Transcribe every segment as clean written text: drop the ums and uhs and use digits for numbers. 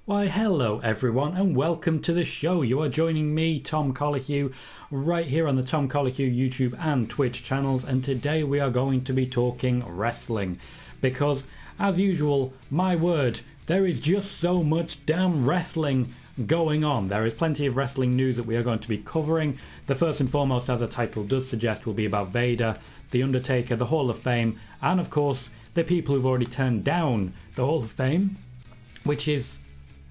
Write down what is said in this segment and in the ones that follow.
Why, hello everyone, and welcome to the show. You are joining me, Tom Colohue, right here on the Tom Colohue YouTube and Twitch channels, and today we are going to be talking wrestling. Because, as usual, my word, there is just so much damn wrestling going on. There is plenty of wrestling news that we are going to be covering. The first and foremost, as the title does suggest, will be about Vader, the Undertaker, the Hall of Fame, and of course, the people who've already turned down the Hall of Fame, which is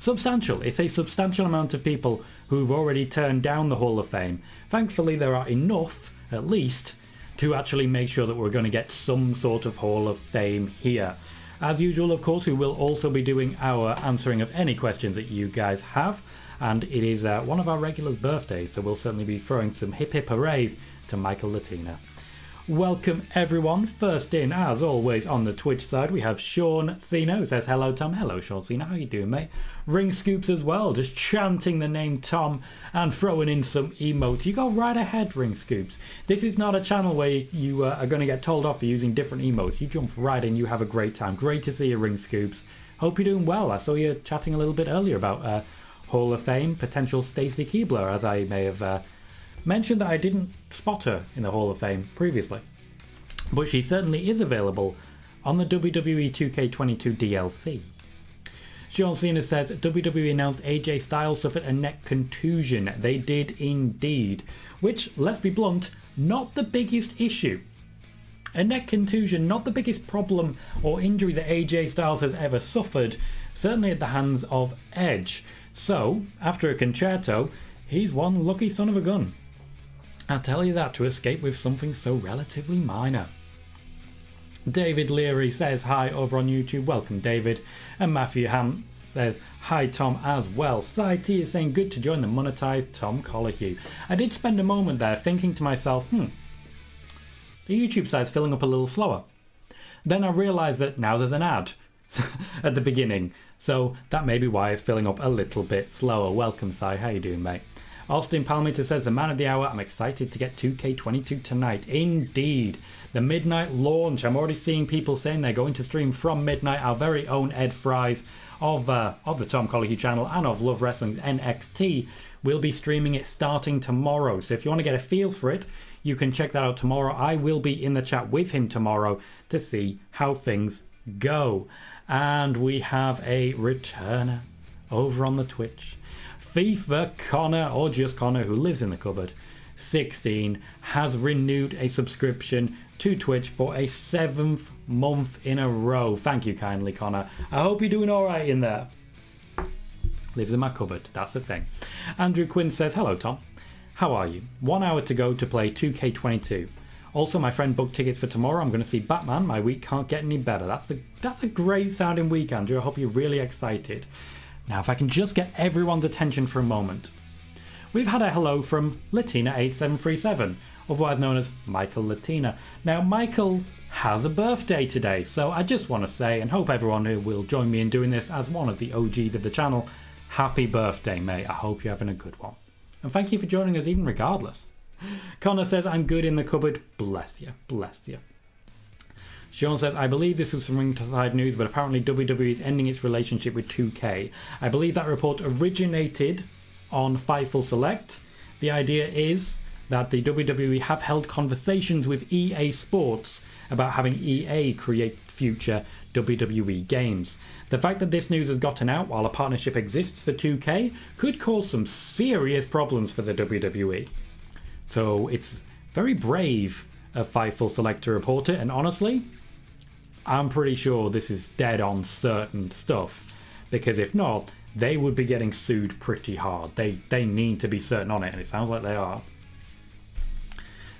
substantial. It's a substantial amount of people who've already turned down the Hall of Fame. Thankfully, there are enough, at least, to actually make sure that we're going to get some sort of Hall of Fame here. As usual, of course, we will also be doing our answering of any questions that you guys have, and it is one of our regulars' birthdays, so we'll certainly be throwing some hip hip hoorays to Michael Latina. Welcome everyone. First in, as always, on the Twitch side, we have Sean Cena, who says, hello Tom. Hello Sean Cena, how you doing, mate? Ring Scoops as well, just chanting the name Tom and throwing in some emotes. You go right ahead, Ring Scoops. This is not a channel where you are going to get told off for using different emotes. You jump right in, you have a great time. Great to see you, Ring Scoops. Hope you're doing well. I saw you chatting a little bit earlier about Hall of Fame, potential Stacy Keibler, as I may have mentioned that I didn't spot her in the Hall of Fame previously, but she certainly is available on the WWE 2K22 DLC. Sean Cena says WWE announced AJ Styles suffered a neck contusion. They did indeed, which, let's be blunt, not the biggest issue. A neck contusion, not the biggest problem or injury that AJ Styles has ever suffered, certainly at the hands of Edge. So, after a concerto, he's one lucky son of a gun. I'll tell you that, to escape with something so relatively minor. David Leary says hi over on YouTube. Welcome, David. And Matthew Ham says hi, Tom, as well. Cy T is saying good to join the monetized Tom Colohue. I did spend a moment there thinking to myself, the YouTube side's filling up a little slower. Then I realised that now there's an ad at the beginning, so that may be why it's filling up a little bit slower. Welcome, Cy. How you doing, mate? Austin Palmiter says, the man of the hour, I'm excited to get 2K22 tonight. Indeed. The midnight launch. I'm already seeing people saying they're going to stream from midnight. Our very own Ed Fries of the Tom Colohue channel and of Love Wrestling's NXT will be streaming it starting tomorrow. So if you want to get a feel for it, you can check that out tomorrow. I will be in the chat with him tomorrow to see how things go. And we have a returner over on the Twitch. FIFA Connor, or just Connor, who lives in the cupboard, 16, has renewed a subscription to Twitch for a 7th month in a row. Thank you kindly, Connor. I hope you're doing alright in there. Lives in my cupboard, that's the thing. Andrew Quinn says, hello Tom, how are you? 1 hour to go to play 2K22. Also, my friend booked tickets for tomorrow. I'm going to see Batman. My week can't get any better. That's a great sounding week, Andrew. I hope you're really excited. Now, if I can just get everyone's attention for a moment. We've had a hello from Latina8737, otherwise known as Michael Latina. Now, Michael has a birthday today, so I just want to say, and hope everyone who will join me in doing this as one of the OGs of the channel, happy birthday, mate. I hope you're having a good one. And thank you for joining us even regardless. Connor says, I'm good in the cupboard. Bless you, bless you. Sean says, I believe this was some ringside news, but apparently WWE is ending its relationship with 2K. I believe that report originated on Fightful Select. The idea is that the WWE have held conversations with EA Sports about having EA create future WWE games. The fact that this news has gotten out while a partnership exists for 2K could cause some serious problems for the WWE. So it's very brave of Fightful Select to report it, and honestly, I'm pretty sure this is dead on certain stuff, because if not, they would be getting sued pretty hard. They need to be certain on it, and it sounds like they are.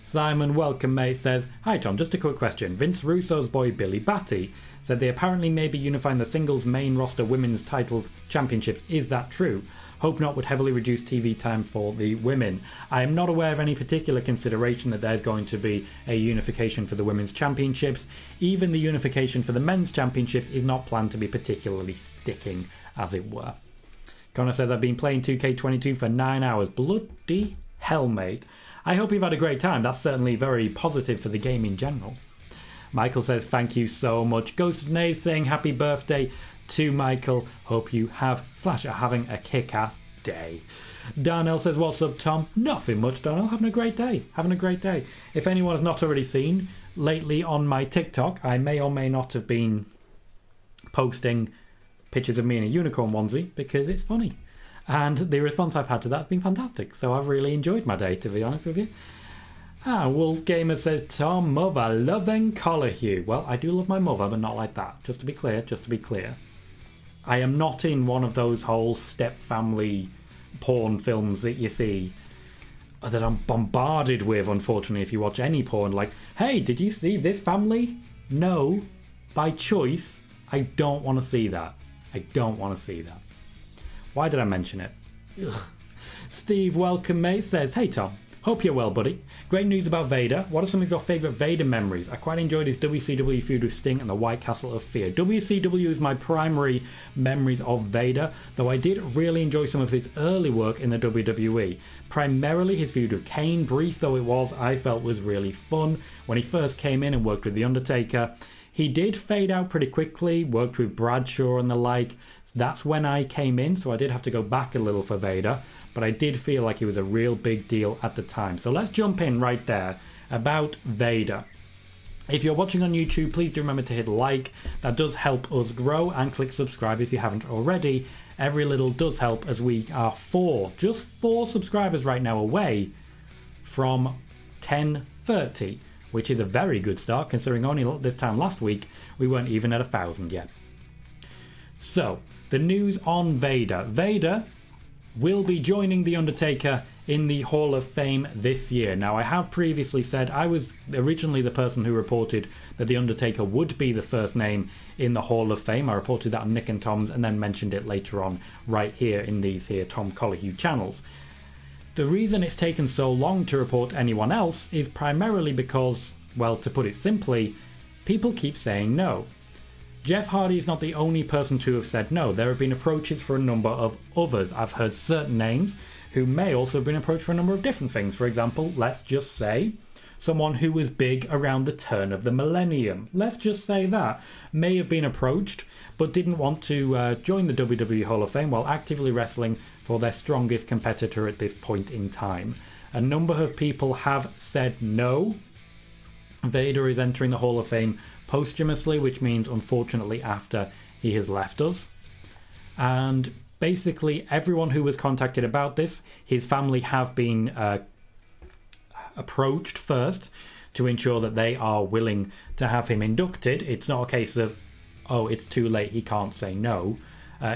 Simon Welcome Mate says, hi Tom, just a quick question. Vince Russo's boy Billy Batty said they apparently may be unifying the singles main roster women's titles championships. Is that true? Hope not would heavily reduce TV time for the women. I am not aware of any particular consideration that there's going to be a unification for the women's championships. Even the unification for the men's championships is not planned to be particularly sticking, as it were. Connor says, I've been playing 2K22 for 9 hours. Bloody hell, mate. I hope you've had a great time. That's certainly very positive for the game in general. Michael says, thank you so much. Ghost of Nays saying happy birthday to Michael. Hope you have / are having a kick-ass day. Darnell says, what's up, Tom? Nothing much, Darnell. Having a great day. Having a great day. If anyone has not already seen, lately on my TikTok, I may or may not have been posting pictures of me in a unicorn onesie because it's funny. And the response I've had to that has been fantastic. So I've really enjoyed my day, to be honest with you. Wolf Gamer says, Tom, mother, loving Colohue. Well, I do love my mother, but not like that. Just to be clear. I am not in one of those whole step-family porn films that you see that I'm bombarded with, unfortunately, if you watch any porn. Like, hey, did you see this family? No. By choice, I don't want to see that. Why did I mention it? Ugh. Steve Welcome Mate says, hey Tom, hope you're well, buddy. Great news about Vader. What are some of your favourite Vader memories? I quite enjoyed his WCW feud with Sting and the White Castle of Fear. WCW is my primary memories of Vader, though I did really enjoy some of his early work in the WWE. Primarily his feud with Kane, brief though it was, I felt was really fun. When he first came in and worked with The Undertaker, he did fade out pretty quickly, worked with Bradshaw and the like. That's when I came in, so I did have to go back a little for Vader, but I did feel like he was a real big deal at the time. So let's jump in right there about Vader. If you're watching on YouTube, please do remember to hit like. That does help us grow, and click subscribe if you haven't already. Every little does help, as we are just four subscribers right now away from 1030, which is a very good start considering only this time last week we weren't even at 1,000 yet. So, the news on Vader. Vader will be joining The Undertaker in the Hall of Fame this year. Now, I have previously said I was originally the person who reported that The Undertaker would be the first name in the Hall of Fame. I reported that on Nick and Tom's and then mentioned it later on right here in these here Tom Colohue channels. The reason it's taken so long to report anyone else is primarily because, well, to put it simply, people keep saying no. Jeff Hardy is not the only person to have said no. There have been approaches for a number of others. I've heard certain names who may also have been approached for a number of different things. For example, let's just say someone who was big around the turn of the millennium. Let's just say that. May have been approached, but didn't want to join the WWE Hall of Fame while actively wrestling for their strongest competitor at this point in time. A number of people have said no. Vader is entering the Hall of Fame posthumously, which means unfortunately after he has left us. And basically everyone who was contacted about this, his family have been approached first to ensure that they are willing to have him inducted. It's not a case of, oh, it's too late, he can't say no.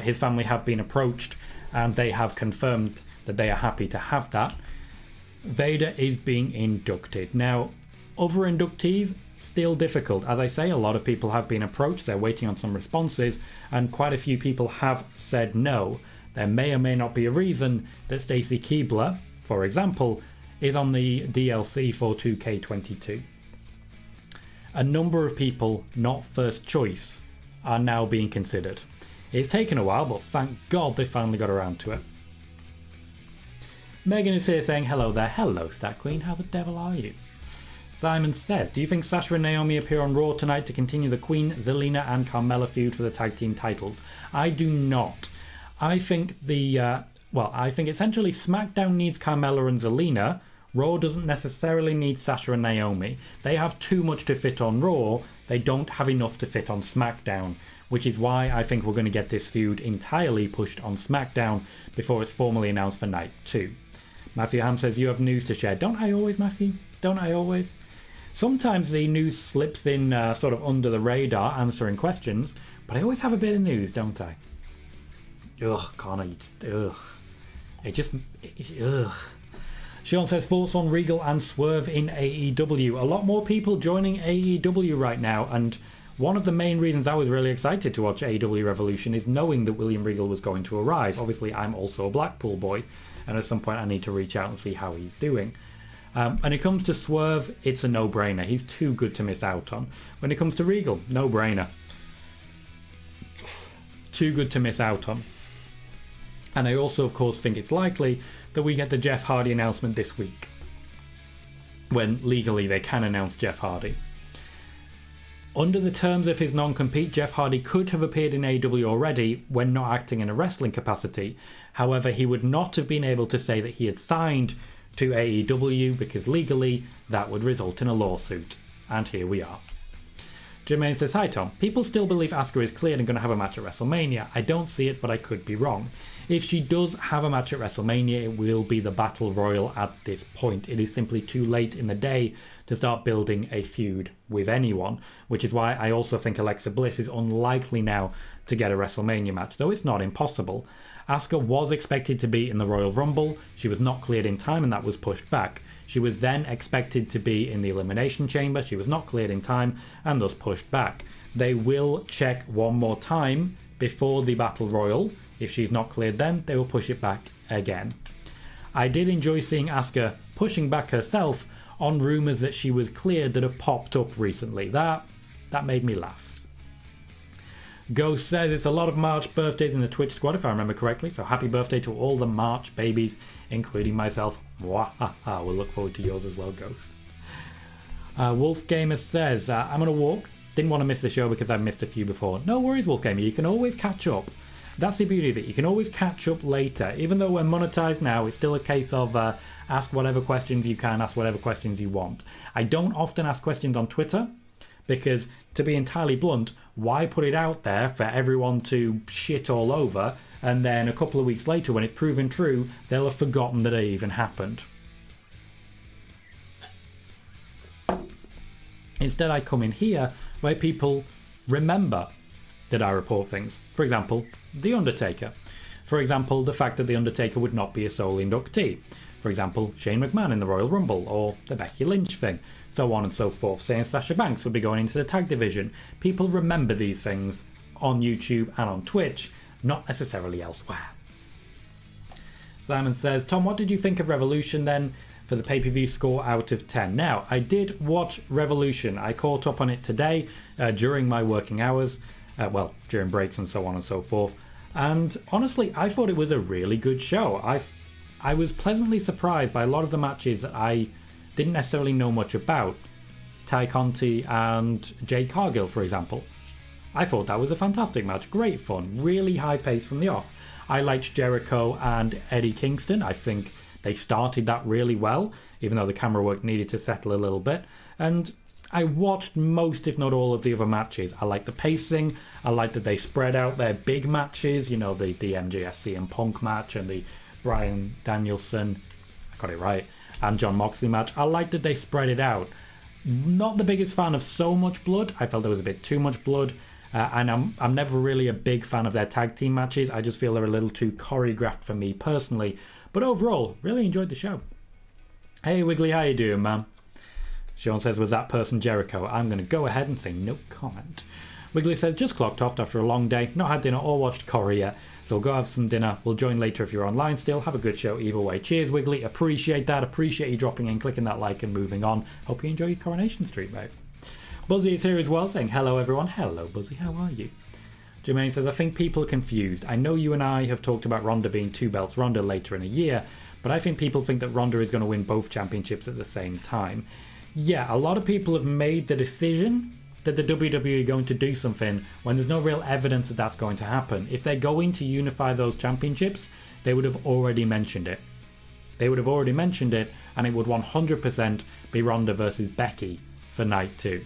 His family have been approached and they have confirmed that they are happy to have that. Vader is being inducted. Now, other inductees, still difficult. As I say, a lot of people have been approached, they're waiting on some responses, and quite a few people have said no. There may or may not be a reason that Stacy Keibler, for example, is on the DLC for 2K22. A number of people not first choice are now being considered. It's taken a while, but thank God they finally got around to it. Megan is here saying hello there. Hello, Stat Queen, how the devil are you? Simon says, do you think Sasha and Naomi appear on Raw tonight to continue the Queen, Zelina and Carmella feud for the tag team titles? I do not. I think I think essentially SmackDown needs Carmella and Zelina. Raw doesn't necessarily need Sasha and Naomi. They have too much to fit on Raw. They don't have enough to fit on SmackDown, which is why I think we're going to get this feud entirely pushed on SmackDown before it's formally announced for Night 2. Matthew Ham says, you have news to share. Don't I always, Matthew? Don't I always? Sometimes the news slips in sort of under the radar, answering questions, but I always have a bit of news, don't I? Ugh, Connor, ugh. Ugh. Sean says, thoughts on Regal and Swerve in AEW. A lot more people joining AEW right now, and one of the main reasons I was really excited to watch AEW Revolution is knowing that William Regal was going to arrive. Obviously, I'm also a Blackpool boy, and at some point I need to reach out and see how he's doing. When it comes to Swerve, it's a no-brainer. He's too good to miss out on. When it comes to Regal, no-brainer. Too good to miss out on. And I also, of course, think it's likely that we get the Jeff Hardy announcement this week, when legally they can announce Jeff Hardy. Under the terms of his non-compete, Jeff Hardy could have appeared in AEW already when not acting in a wrestling capacity. However, he would not have been able to say that he had signed to AEW because legally that would result in a lawsuit. And here we are. Jermaine says, "Hi Tom, people still believe Asuka is cleared and going to have a match at WrestleMania. I don't see it, but I could be wrong. If she does have a match at WrestleMania, it will be the Battle Royal at this point. It is simply too late in the day to start building a feud with anyone, which is why I also think Alexa Bliss is unlikely now to get a WrestleMania match, though it's not impossible. Asuka was expected to be in the Royal Rumble. She was not cleared in time and that was pushed back. She was then expected to be in the Elimination Chamber. She was not cleared in time and thus pushed back. They will check one more time before the Battle Royal. If she's not cleared then, they will push it back again. I did enjoy seeing Asuka pushing back herself on rumours that she was cleared that have popped up recently. That made me laugh. Ghost says it's a lot of March birthdays in the Twitch squad, if I remember correctly. So happy birthday to all the March babies, including myself. We'll look forward to yours as well, Ghost. Wolf Gamer says, I'm going to walk. Didn't want to miss the show because I've missed a few before. No worries, Wolf Gamer. You can always catch up. That's the beauty of it. You can always catch up later. Even though we're monetized now, it's still a case of ask whatever questions you can, ask whatever questions you want. I don't often ask questions on Twitter because, to be entirely blunt, why put it out there for everyone to shit all over and then a couple of weeks later when it's proven true, they'll have forgotten that it even happened. Instead, I come in here where people remember that I report things. For example, The Undertaker. For example, the fact that The Undertaker would not be a sole inductee. For example, Shane McMahon in the Royal Rumble, or the Becky Lynch thing, so on and so forth, saying Sasha Banks would be going into the tag division. People remember these things on YouTube and on Twitch, not necessarily elsewhere. Simon says, Tom, what did you think of Revolution then for the pay-per-view score out of 10? Now, I did watch Revolution. I caught up on it today during my working hours, during breaks and so on and so forth. And honestly, I thought it was a really good show. I was pleasantly surprised by a lot of the matches that I didn't necessarily know much about. Ty Conti and Jade Cargill, for example. I thought that was a fantastic match. Great fun. Really high pace from the off. I liked Jericho and Eddie Kingston. I think they started that really well, even though the camera work needed to settle a little bit. And I watched most, if not all, of the other matches. I liked the pacing. I liked that they spread out their big matches. You know, the MJF CM Punk match and the Bryan Danielson, I got it right, and Jon Moxley match. I liked that they spread it out. Not the biggest fan of so much blood. I felt there was a bit too much blood. And I'm never really a big fan of their tag team matches. I just feel they're a little too choreographed for me personally. But overall, really enjoyed the show. Hey Wiggly, how you doing, man? Sean says, was that person Jericho? I'm going to go ahead and say no comment. Wiggly says, just clocked off after a long day. Not had dinner or watched Corey yet. So go have some dinner. We'll join later if you're online still. Have a good show either way. Cheers, Wiggly. Appreciate that. Appreciate you dropping in, clicking that like and moving on. Hope you enjoy your Coronation Street, mate. Buzzy is here as well, saying hello everyone. Hello Buzzy, how are you? Jermaine says, I think people are confused. I know you and I have talked about Ronda being 2 belts Ronda later in a year, but I think people think that Ronda is going to win both championships at the same time. Yeah, a lot of people have made the decision that the WWE are going to do something when there's no real evidence that that's going to happen. If they're going to unify those championships, they would have already mentioned it. They would have already mentioned it, and it would 100% be Ronda versus Becky for night 2.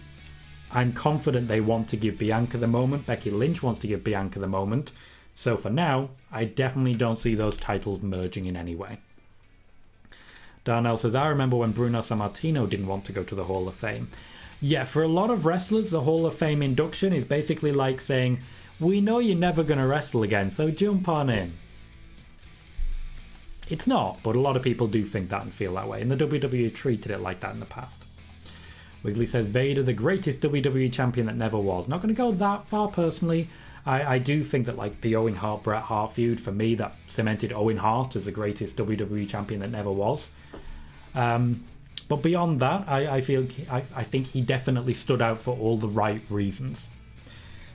I'm confident they want to give Bianca the moment. Becky Lynch wants to give Bianca the moment. So for now, I definitely don't see those titles merging in any way. Darnell says, I remember when Bruno Sammartino didn't want to go to the Hall of Fame. Yeah, for a lot of wrestlers, the Hall of Fame induction is basically like saying, we know you're never going to wrestle again, so jump on in. It's not, but a lot of people do think that and feel that way, and the WWE treated it like that in the past. Wiggly says, Vader, the greatest WWE champion that never was. Not going to go that far personally. I do think that like the Owen Hart Bret Hart feud, for me, that cemented Owen Hart as the greatest WWE champion that never was. But beyond that, I think he definitely stood out for all the right reasons.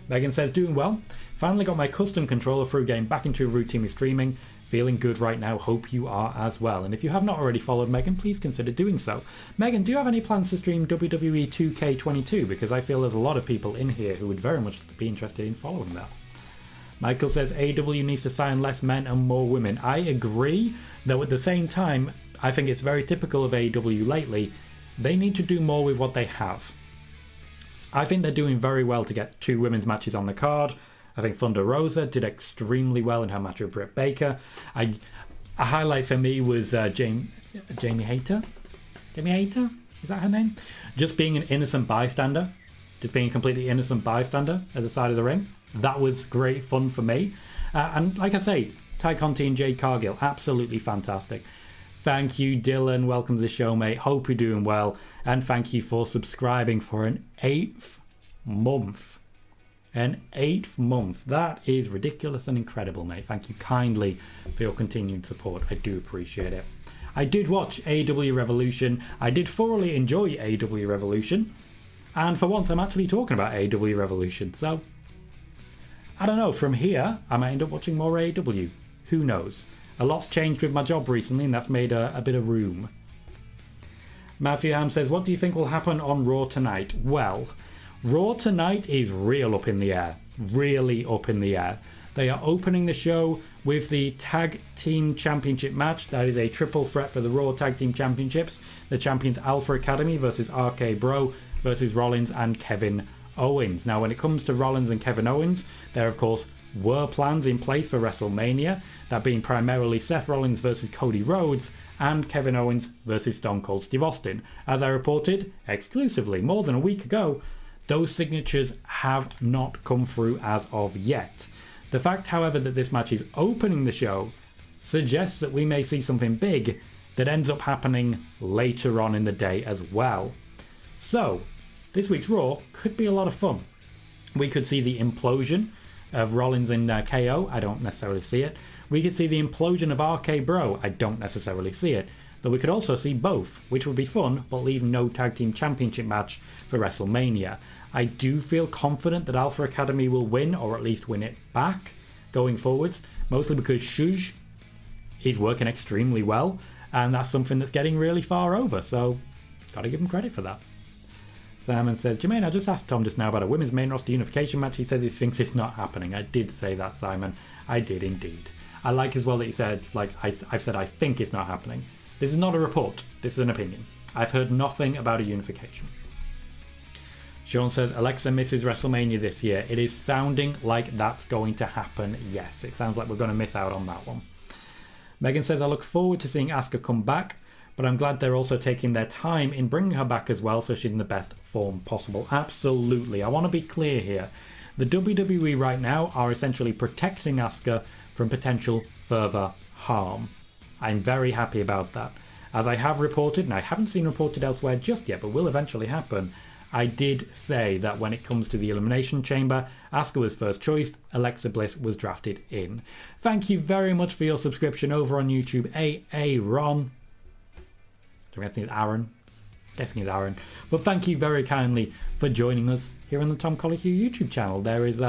Megan says, doing well. Finally got my custom controller through getting back into a routine with streaming. Feeling good right now. Hope you are as well. And if you have not already followed Megan, please consider doing so. Megan, do you have any plans to stream WWE 2K22? Because I feel there's a lot of people in here who would very much be interested in following that. Michael says AEW needs to sign less men and more women. I agree, though at the same time, I think it's very typical of AEW lately. They need to do more with what they have. I think they're doing very well to get 2 women's matches on the card. I think Thunder Rosa did extremely well in her match with Britt Baker. A highlight for me was Jamie Hayter? Jamie Hayter? Is that her name? Just being an innocent bystander. Just being a completely innocent bystander at the side of the ring. That was great fun for me. And like I say, Ty Conti and Jade Cargill, absolutely fantastic. Thank you, Dylan. Welcome to the show, mate. Hope you're doing well. And thank you for subscribing for an 8th month. An 8th month. That is ridiculous and incredible, mate. Thank you kindly for your continued support. I do appreciate it. I did watch AEW Revolution. I did thoroughly enjoy AEW Revolution. And for once, I'm actually talking about AEW Revolution. So, I don't know. From here, I might end up watching more AEW. Who knows? A lot's changed with my job recently, and that's made a bit of room. Matthew Ham says, what do you think will happen on Raw tonight? Well, Raw tonight is real up in the air. Really up in the air. They are opening the show with the Tag Team Championship match. That is a triple threat for the Raw Tag Team Championships. The champions Alpha Academy versus RK Bro versus Rollins and Kevin Owens. Now, when it comes to Rollins and Kevin Owens, there, of course, were plans in place for WrestleMania. That being primarily Seth Rollins versus Cody Rhodes and Kevin Owens versus Stone Cold Steve Austin. As I reported exclusively more than a week ago, those signatures have not come through as of yet. The fact, however, that this match is opening the show suggests that we may see something big that ends up happening later on in the day as well. So, this week's Raw could be a lot of fun. We could see the implosion of Rollins and KO. I don't necessarily see it. We could see the implosion of RK Bro. I don't necessarily see it. Though we could also see both, which would be fun, but leave no Tag Team Championship match for WrestleMania. I do feel confident that Alpha Academy will win, or at least win it back going forwards, mostly because Shuj is working extremely well, and that's something that's getting really far over, so gotta give him credit for that. Simon says, Jermaine, I just asked Tom just now about a women's main roster unification match. He says he thinks it's not happening. I did say that, Simon. I did indeed. I like as well that you said, I've said I think it's not happening. This is not a report. This is an opinion. I've heard nothing about a unification. Sean says, Alexa misses WrestleMania this year. It is sounding like that's going to happen. Yes, it sounds like we're going to miss out on that one. Megan says, I look forward to seeing Asuka come back, but I'm glad they're also taking their time in bringing her back as well so she's in the best form possible. Absolutely. I want to be clear here. The WWE right now are essentially protecting Asuka from potential further harm. I'm very happy about that. As I have reported, and I haven't seen reported elsewhere just yet, but will eventually happen, I did say that when it comes to the Elimination Chamber, Asuka was first choice, Alexa Bliss was drafted in. Thank you very much for your subscription over on YouTube, Ron. I'm guessing it's Aaron. Guessing it's Aaron. But thank you very kindly for joining us here on the Tom Colohue YouTube channel. There is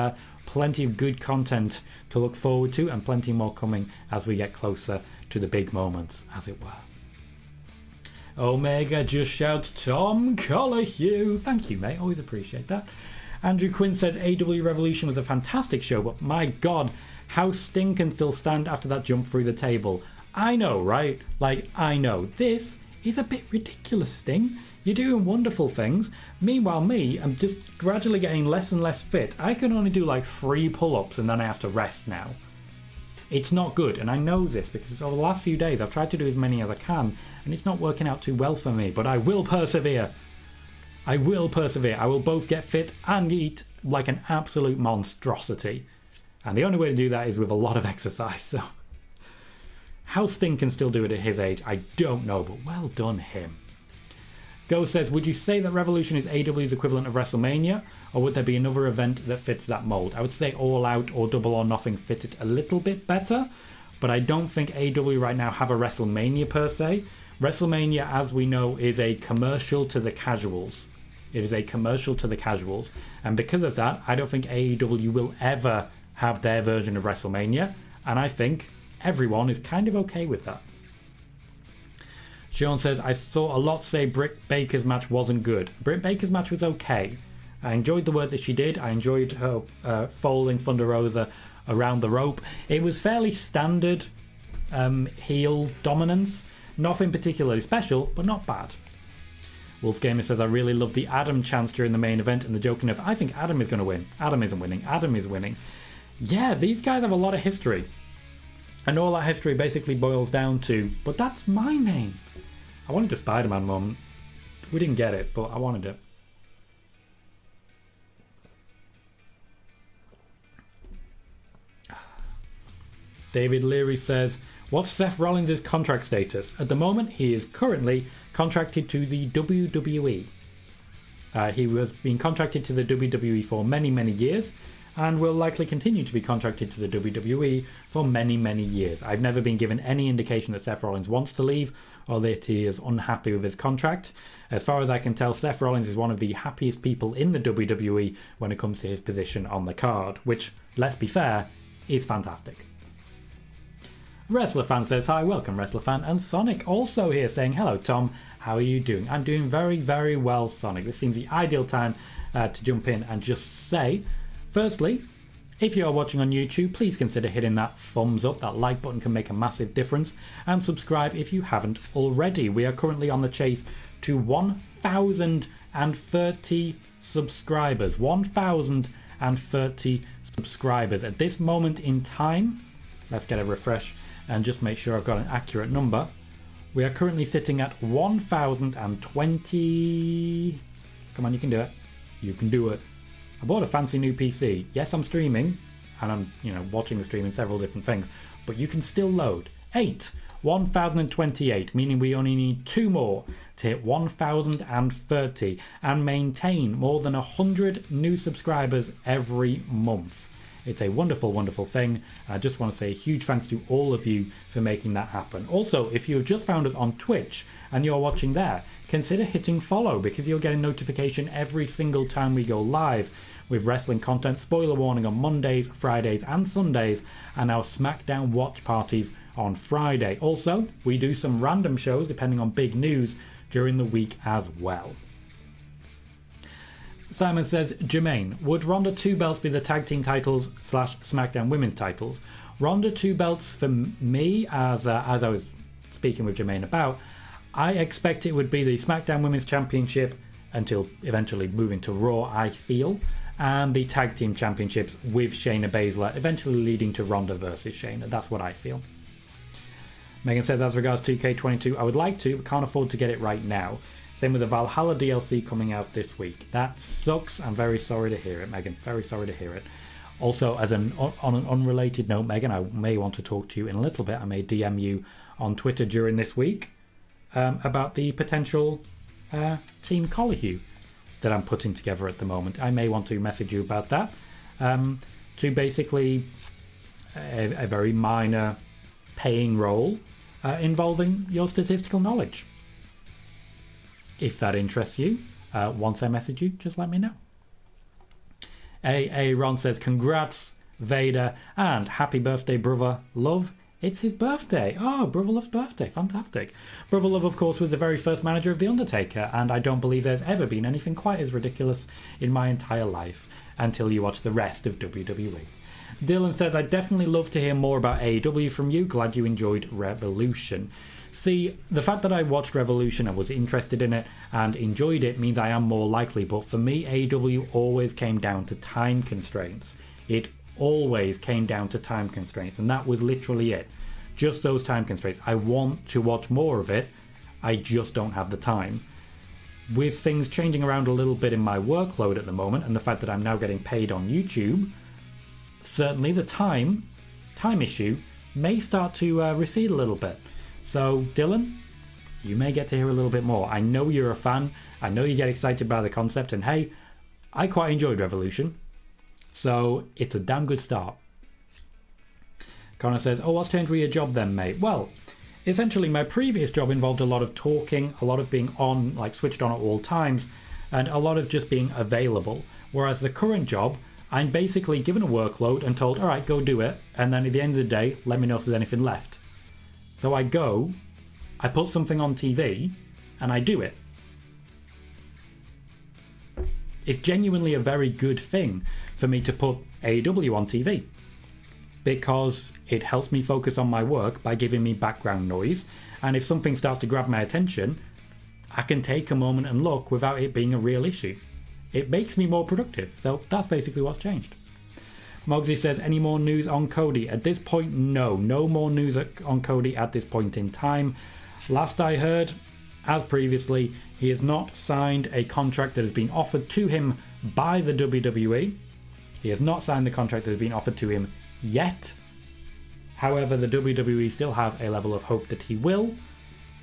plenty of good content to look forward to and plenty more coming as we get closer to the big moments, as it were. Omega just shouts, Tom Colohue. Thank you, mate. Always appreciate that. Andrew Quinn says, AEW Revolution was a fantastic show, but my God, how Sting can still stand after that jump through the table. I know, right? I know. This is a bit ridiculous, Sting. You're doing wonderful things. Meanwhile, me, I'm just gradually getting less and less fit. I can only do 3 pull-ups and then I have to rest now. It's not good, and I know this because over the last few days I've tried to do as many as I can, and it's not working out too well for me, but I will persevere. I will persevere. I will both get fit and eat like an absolute monstrosity. And the only way to do that is with a lot of exercise, so... How Sting can still do it at his age, I don't know, but well done him. Go says, would you say that Revolution is AEW's equivalent of WrestleMania, or would there be another event that fits that mold? I would say All Out or Double or Nothing fit it a little bit better, but I don't think AEW right now have a WrestleMania per se. WrestleMania, as we know, is a commercial to the casuals. It is a commercial to the casuals, and because of that, I don't think AEW will ever have their version of WrestleMania, and I think everyone is kind of okay with that. Sean says, I saw a lot say Britt Baker's match wasn't good. Britt Baker's match was okay. I enjoyed the work that she did. I enjoyed her folding Thunder Rosa around the rope. It was fairly standard heel dominance. Nothing particularly special, but not bad. Wolf Gamer says, I really love the Adam chance during the main event and the joking of, I think Adam is going to win. Adam isn't winning. Adam is winning. Yeah, these guys have a lot of history. And all that history basically boils down to, but that's my name. I wanted a Spider-Man moment. We didn't get it, but I wanted it. David Leary says, what's Seth Rollins' contract status? At the moment, he is currently contracted to the WWE. He was being contracted to the WWE for many, many years, and will likely continue to be contracted to the WWE for many, many years. I've never been given any indication that Seth Rollins wants to leave or that he is unhappy with his contract. As far as I can tell, Seth Rollins is one of the happiest people in the WWE when it comes to his position on the card, which, let's be fair, is fantastic. Wrestler Fan says, hi, welcome Wrestler Fan, and Sonic also here saying, hello Tom, how are you doing? I'm doing very, very well, Sonic. This seems the ideal time to jump in and just say, firstly, if you are watching on YouTube, please consider hitting that thumbs up. That like button can make a massive difference. And subscribe if you haven't already. We are currently on the chase to 1,030 subscribers. 1,030 subscribers. At this moment in time, let's get a refresh and just make sure I've got an accurate number. We are currently sitting at 1,020. Come on, you can do it. You can do it. I bought a fancy new PC. Yes, I'm streaming, and I'm, watching the stream in several different things, but you can still load. 1,028, meaning we only need 2 more to hit 1,030 and maintain more than 100 new subscribers every month. It's a wonderful, wonderful thing. I just want to say a huge thanks to all of you for making that happen. Also, if you've just found us on Twitch and you're watching there, consider hitting follow because you'll get a notification every single time we go live with wrestling content. Spoiler warning on Mondays, Fridays and Sundays, and our SmackDown watch parties on Friday. Also, we do some random shows depending on big news during the week as well. Simon says, Jermaine, would Ronda 2 belts be the tag team titles / SmackDown women's titles? Ronda 2 belts for me, as I was speaking with Jermaine about, I expect it would be the SmackDown Women's Championship until eventually moving to Raw, I feel, and the Tag Team Championships with Shayna Baszler, eventually leading to Ronda versus Shayna. That's what I feel. Megan says, as regards to K22, I would like to, but can't afford to get it right now. Same with the Valhalla DLC coming out this week. That sucks. I'm very sorry to hear it, Megan. Very sorry to hear it. Also, on an unrelated note, Megan, I may want to talk to you in a little bit. I may DM you on Twitter during this week about the potential Team Colohue that I'm putting together at the moment. I may want to message you about that to basically a very minor paying role involving your statistical knowledge. If that interests you, once I message you, just let me know. Ron says, congrats, Vader, and happy birthday, Brother Love. It's his birthday. Oh, Brother Love's birthday. Fantastic. Brother Love, of course, was the very first manager of The Undertaker, and I don't believe there's ever been anything quite as ridiculous in my entire life until you watch the rest of WWE. Dylan says, I'd definitely love to hear more about AEW from you. Glad you enjoyed Revolution. See, the fact that I watched Revolution and was interested in it and enjoyed it means I am more likely, but for me, AEW always came down to time constraints. It always came down to time constraints, and that was literally it. Just those time constraints. I want to watch more of it, I just don't have the time. With things changing around a little bit in my workload at the moment, and the fact that I'm now getting paid on YouTube, certainly the time issue may start to recede a little bit. So, Dylan, you may get to hear a little bit more. I know you're a fan. I know you get excited by the concept. And hey, I quite enjoyed Revolution. So, it's a damn good start. Connor says, oh, what's changed with your job then, mate? Well, essentially my previous job involved a lot of talking, a lot of being switched on at all times, and a lot of just being available. Whereas the current job, I'm basically given a workload and told, all right, go do it. And then at the end of the day, let me know if there's anything left. So I go, I put something on TV, and I do it. It's genuinely a very good thing for me to put AEW on TV, because it helps me focus on my work by giving me background noise. And if something starts to grab my attention, I can take a moment and look without it being a real issue. It makes me more productive. So that's basically what's changed. Mogsy says, any more news on Cody? At this point, no. No more news on Cody at this point in time. Last I heard, as previously, he has not signed a contract that has been offered to him by the WWE. He has not signed the contract that has been offered to him yet. However, the WWE still have a level of hope that he will.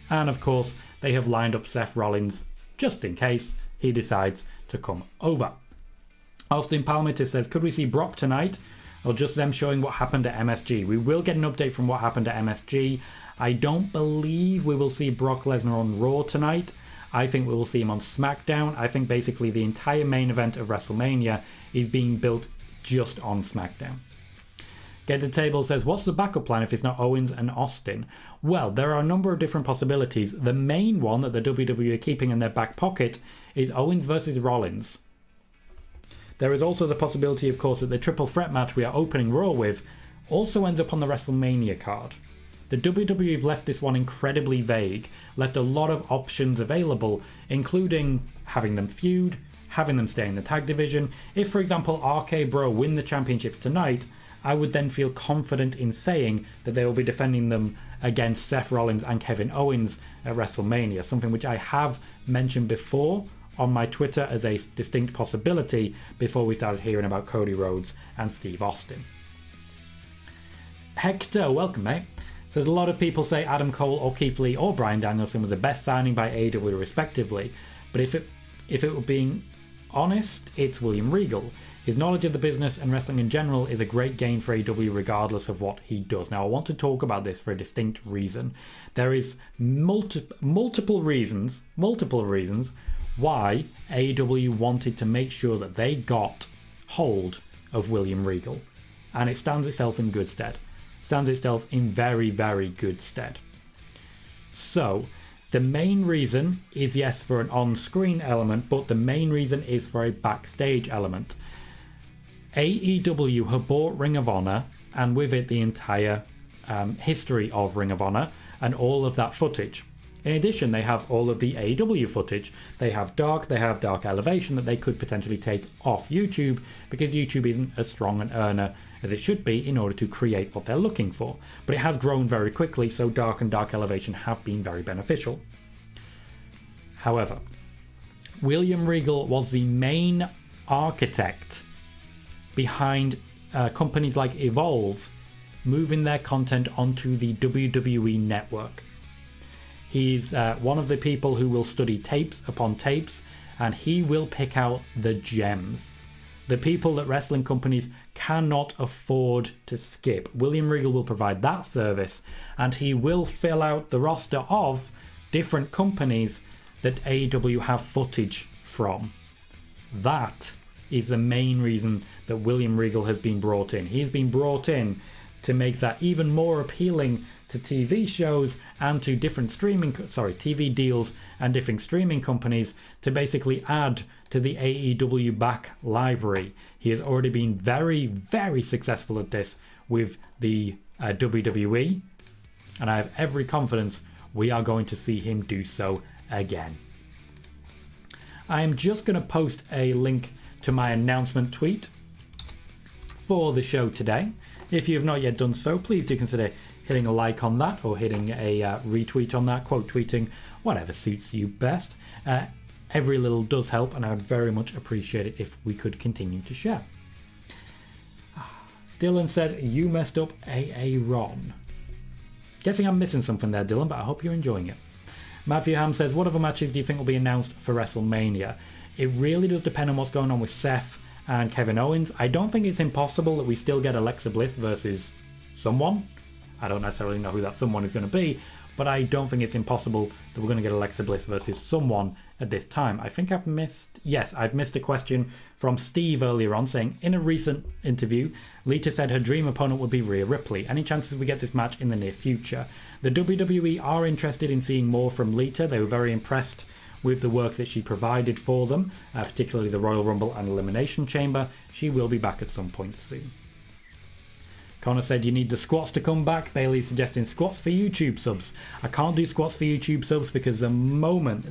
And of course, they have lined up Seth Rollins just in case he decides to come over. Austin Palmiter says, could we see Brock tonight, or just them showing what happened at MSG? We will get an update from what happened at MSG. I don't believe we will see Brock Lesnar on Raw tonight. I think we will see him on SmackDown. I think basically the entire main event of WrestleMania is being built just on SmackDown. Get the Table says, what's the backup plan if it's not Owens and Austin? Well, there are a number of different possibilities. The main one that the WWE are keeping in their back pocket is Owens versus Rollins. There is also the possibility, of course, that the triple threat match we are opening Raw with also ends up on the WrestleMania card. The WWE have left this one incredibly vague, left a lot of options available, including having them feud, having them stay in the tag division. If, for example, RK Bro win the championships tonight, I would then feel confident in saying that they will be defending them against Seth Rollins and Kevin Owens at WrestleMania, something which I have mentioned before on my Twitter as a distinct possibility before we started hearing about Cody Rhodes and Steve Austin. Hector, welcome, mate. So a lot of people say Adam Cole or Keith Lee or Bryan Danielson was the best signing by AEW respectively, but if it were being honest, it's William Regal. His knowledge of the business and wrestling in general is a great gain for AEW regardless of what he does. Now, I want to talk about this for a distinct reason. There is multiple reasons why AEW wanted to make sure that they got hold of William Regal, and it stands itself in good stead. Stands itself in very, very good stead. So, the main reason is, yes, for an on-screen element, but the main reason is for a backstage element. AEW have bought Ring of Honor, and with it the entire history of Ring of Honor and all of that footage. In addition, they have all of the AEW footage. They have Dark Elevation that they could potentially take off YouTube, because YouTube isn't as strong an earner as it should be in order to create what they're looking for. But it has grown very quickly, so Dark and Dark Elevation have been very beneficial. However, William Regal was the main architect behind companies like Evolve moving their content onto the WWE network. He's one of the people who will study tapes upon tapes, and he will pick out the gems. The people that wrestling companies cannot afford to skip. William Regal will provide that service, and he will fill out the roster of different companies that AEW have footage from. That is the main reason that William Regal has been brought in. He's been brought in to make that even more appealing to TV shows and to different TV deals and different streaming companies, to basically add to the AEW back library. He has already been very, very successful at this with the WWE, and I have every confidence we are going to see him do so again. I am just going to post a link to my announcement tweet for the show today. If you have not yet done so, please do consider hitting a like on that, or hitting a retweet on that, quote tweeting, whatever suits you best. Every little does help, and I would very much appreciate it if we could continue to share. Dylan says, you messed up AA Ron. Guessing I'm missing something there, Dylan, but I hope you're enjoying it. Matthew Ham says, what other matches do you think will be announced for WrestleMania? It really does depend on what's going on with Seth and Kevin Owens. I don't think it's impossible that we still get Alexa Bliss versus someone. I don't necessarily know who that someone is going to be, but I don't think it's impossible that we're going to get Alexa Bliss versus someone at this time. I think I've missed a question from Steve earlier on saying, in a recent interview, Lita said her dream opponent would be Rhea Ripley. Any chances we get this match in the near future? The WWE are interested in seeing more from Lita. They were very impressed with the work that she provided for them, particularly the Royal Rumble and Elimination Chamber. She will be back at some point soon. Connor said you need the squats to come back. Bailey suggesting squats for YouTube subs. I can't do squats for YouTube subs because the moment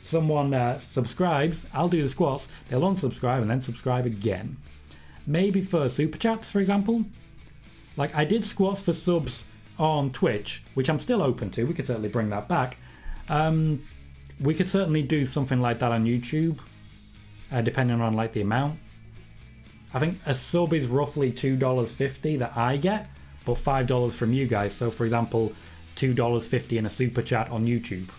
someone subscribes, I'll do the squats, they'll unsubscribe and then subscribe again. Maybe for super chats, for example. Like, I did squats for subs on Twitch, which I'm still open to. We could certainly bring that back. We could certainly do something like that on YouTube, depending on like the amount. I think a sub is roughly $2.50 that I get, but $5 from you guys. So for example, $2.50 in a super chat on YouTube.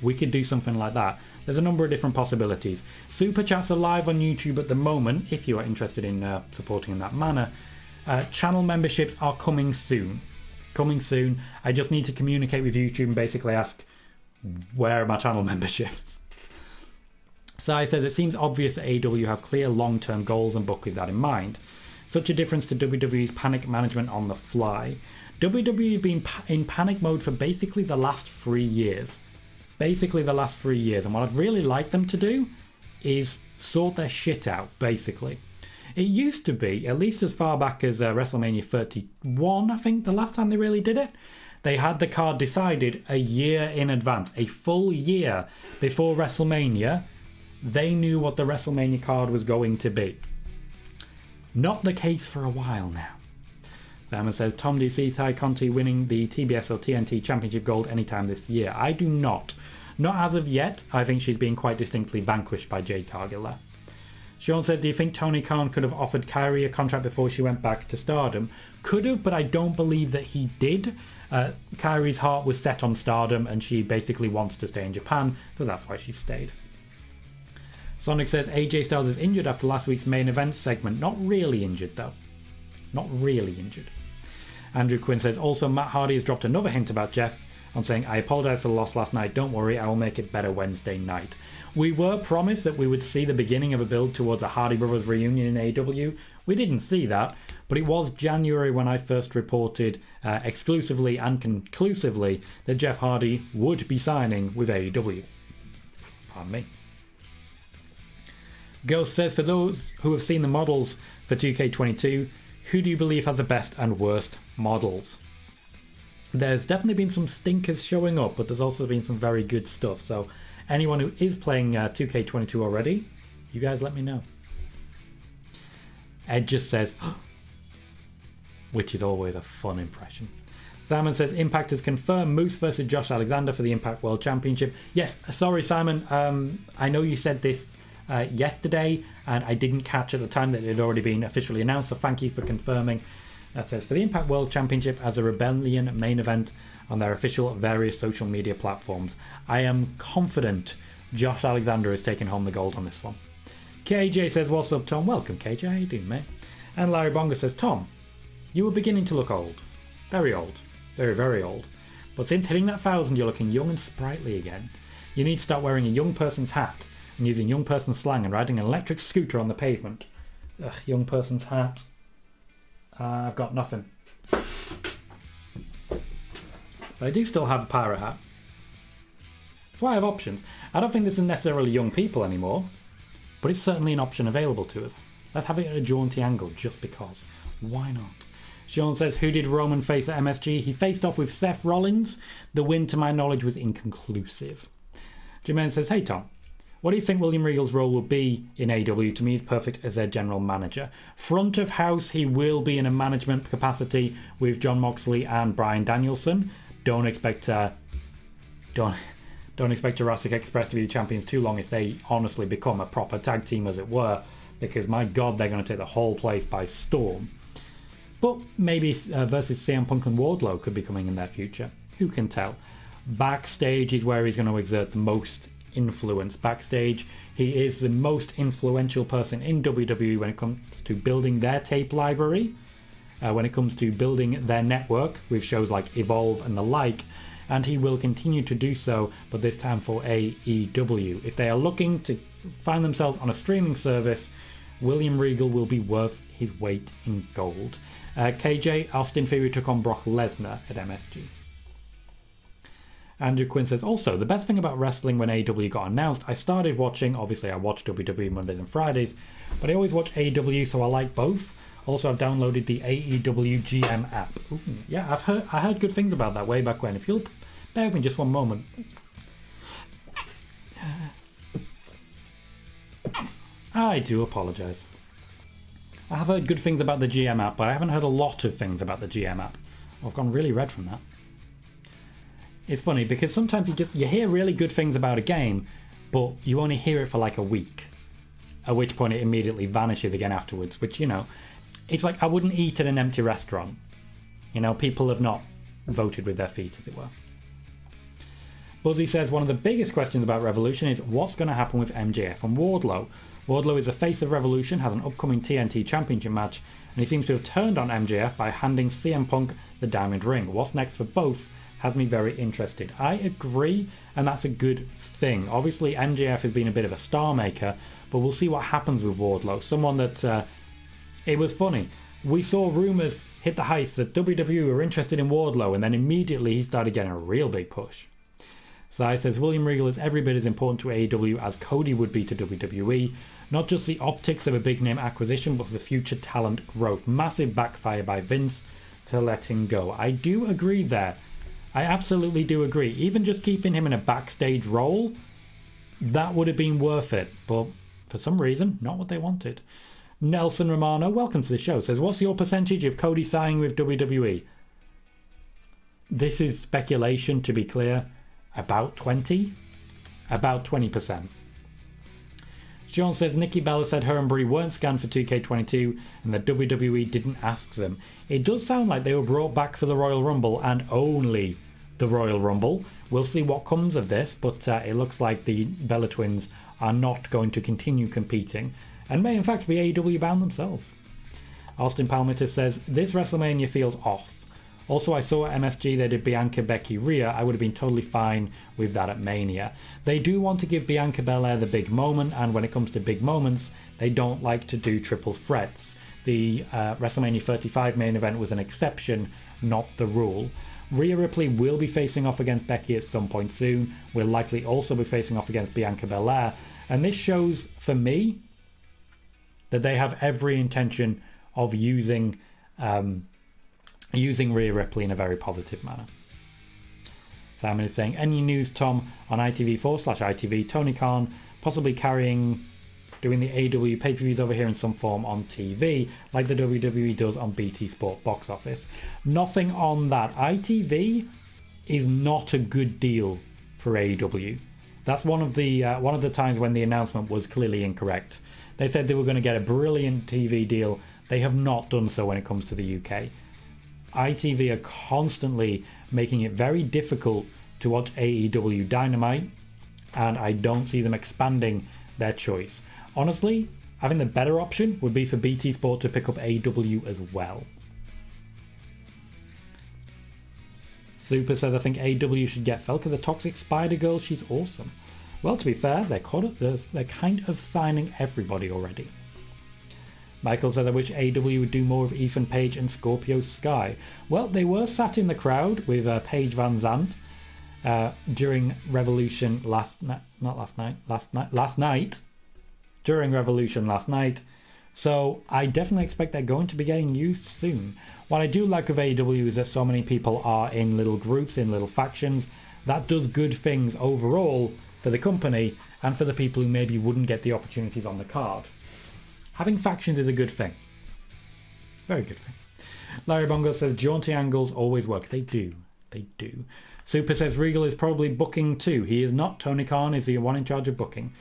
We could do something like that. There's a number of different possibilities. Super chats are live on YouTube at the moment, if you are interested in supporting in that manner. Channel memberships are coming soon. I just need to communicate with YouTube and basically ask, where are my channel memberships? Sai says, it seems obvious that AEW have clear long-term goals and book with that in mind. Such a difference to WWE's panic management on the fly. WWE have been in panic mode for basically the last 3 years. And what I'd really like them to do is sort their shit out, basically. It used to be, at least as far back as WrestleMania 31, I think, the last time they really did it, they had the card decided a year in advance, a full year before WrestleMania. They knew what the WrestleMania card was going to be. Not the case for a while now. Simon says, Tom, do you see Ty Conti winning the TBS or TNT Championship Gold anytime this year? I do not. Not as of yet. I think she's being quite distinctly vanquished by Jade Cargill there. Sean says, do you think Tony Khan could have offered Kairi a contract before she went back to Stardom? Could have, but I don't believe that he did. Kairi's heart was set on Stardom and she basically wants to stay in Japan, so that's why she stayed. Sonic says, AJ Styles is injured after last week's main event segment. Not really injured, though. Not really injured. Andrew Quinn says, also Matt Hardy has dropped another hint about Jeff on saying, I apologise for the loss last night. Don't worry, I will make it better Wednesday night. We were promised that we would see the beginning of a build towards a Hardy Brothers reunion in AEW. We didn't see that, but it was January when I first reported exclusively and conclusively that Jeff Hardy would be signing with AEW. Pardon me. Ghost says, for those who have seen the models for 2K22, who do you believe has the best and worst models? There's definitely been some stinkers showing up, but there's also been some very good stuff. So anyone who is playing 2K22 already, you guys let me know. Ed just says, which is always a fun impression. Simon says, Impact has confirmed Moose versus Josh Alexander for the Impact World Championship. Yes, sorry Simon, I know you said this yesterday, and I didn't catch at the time that it had already been officially announced, so thank you for confirming. That says, for the Impact World Championship as a Rebellion main event on their official various social media platforms. I am confident Josh Alexander is taking home the gold on this one. KJ says, what's up, Tom? Welcome, KJ. How you doing, mate? And Larry Bonga says, Tom, you were beginning to look old. Very old. Very, very old. But since hitting that 1,000, you're looking young and sprightly again. You need to start wearing a young person's hat and using young person's slang and riding an electric scooter on the pavement. Ugh, young person's hat. I've got nothing. But I do still have a pirate hat. That's why I have options. I don't think this is necessarily young people anymore, but it's certainly an option available to us. Let's have it at a jaunty angle just because. Why not? Sean says, who did Roman face at MSG? He faced off with Seth Rollins. The win, to my knowledge, was inconclusive. Jermaine says, hey Tom, what do you think William Regal's role will be in AEW? To me, he's perfect as their general manager. Front of house, he will be in a management capacity with Jon Moxley and Bryan Danielson. Don't expect Jurassic Express to be the champions too long if they honestly become a proper tag team, as it were, because my God, they're going to take the whole place by storm. But maybe versus CM Punk and Wardlow could be coming in their future. Who can tell? Backstage is where he's going to exert the most influence. Backstage, he is the most influential person in WWE when it comes to building their tape library. when it comes to building their network with shows like Evolve and the like, and he will continue to do so, but this time for AEW. If they are looking to find themselves on a streaming service, William Regal will be worth his weight in gold. KJ, Austin Theory took on Brock Lesnar at MSG. Andrew Quinn says, also, the best thing about wrestling when AEW got announced, I started watching, obviously I watch WWE Mondays and Fridays, but I always watch AEW, so I like both. Also, I've downloaded the AEW GM app. Ooh, yeah, I heard good things about that way back when. If you'll bear with me just one moment. I do apologise. I have heard good things about the GM app, but I haven't heard a lot of things about the GM app. I've gone really red from that. It's funny because sometimes you hear really good things about a game, but you only hear it for like a week, at which point it immediately vanishes again afterwards, which, you know, it's like I wouldn't eat at an empty restaurant. You know, people have not voted with their feet, as it were. Buzzy says, one of the biggest questions about Revolution is what's going to happen with MJF and Wardlow. Wardlow is the face of Revolution, has an upcoming TNT Championship match, and he seems to have turned on MJF by handing CM Punk the Diamond Ring. What's next for both has me very interested. I agree, and that's a good thing. Obviously, MJF has been a bit of a star maker, but we'll see what happens with Wardlow. Someone that, it was funny. We saw rumours hit the heights that WWE were interested in Wardlow, and then immediately he started getting a real big push. Sai says, William Regal is every bit as important to AEW as Cody would be to WWE. Not just the optics of a big name acquisition, but for the future talent growth. Massive backfire by Vince to let him go. I do agree there. I absolutely do agree. Even just keeping him in a backstage role, that would have been worth it. But for some reason, not what they wanted. Nelson Romano, welcome to the show, says, what's your percentage of Cody signing with WWE? This is speculation, to be clear. About 20? About 20%. Sean says, Nikki Bella said her and Brie weren't scanned for 2K22 and the WWE didn't ask them. It does sound like they were brought back for the Royal Rumble and only the Royal Rumble. We'll see what comes of this, but it looks like the Bella twins are not going to continue competing and may in fact be AEW bound themselves. Austin Palmiter says, this WrestleMania feels off. Also, I saw at MSG they did Bianca, Becky, Rhea. I would have been totally fine with that at Mania. They do want to give Bianca Belair the big moment, and when it comes to big moments, they don't like to do triple threats. The WrestleMania 35 main event was an exception, not the rule. Rhea Ripley will be facing off against Becky at some point soon. Will likely also be facing off against Bianca Belair. And this shows, for me, that they have every intention of using Rhea Ripley in a very positive manner. Simon is saying, any news, Tom, on ITV4/ITV, Tony Khan possibly doing the AEW pay-per-views over here in some form on TV, like the WWE does on BT Sport box office? Nothing on that. ITV is not a good deal for AEW. That's one of the times when the announcement was clearly incorrect. They said they were going to get a brilliant TV deal. They have not done so when it comes to the UK. ITV are constantly making it very difficult to watch AEW Dynamite, and I don't see them expanding their choice. Honestly, I think the better option would be for BT Sport to pick up AEW as well. Super says, I think AEW should get Felka the Toxic Spider Girl. She's awesome. Well, to be fair, they're kind of signing everybody already. Michael says, I wish AEW would do more of Ethan Page and Scorpio Sky. Well, they were sat in the crowd with Paige Van Zandt during Revolution last night. During Revolution last night. So I definitely expect they're going to be getting used soon. What I do like of AEW is that so many people are in little groups, in little factions. That does good things overall for the company and for the people who maybe wouldn't get the opportunities on the card. Having factions is a good thing. Very good thing. Larry Bongo says, jaunty angles always work. They do. They do. Super says, Regal is probably booking too. He is not. Tony Khan is the one in charge of booking.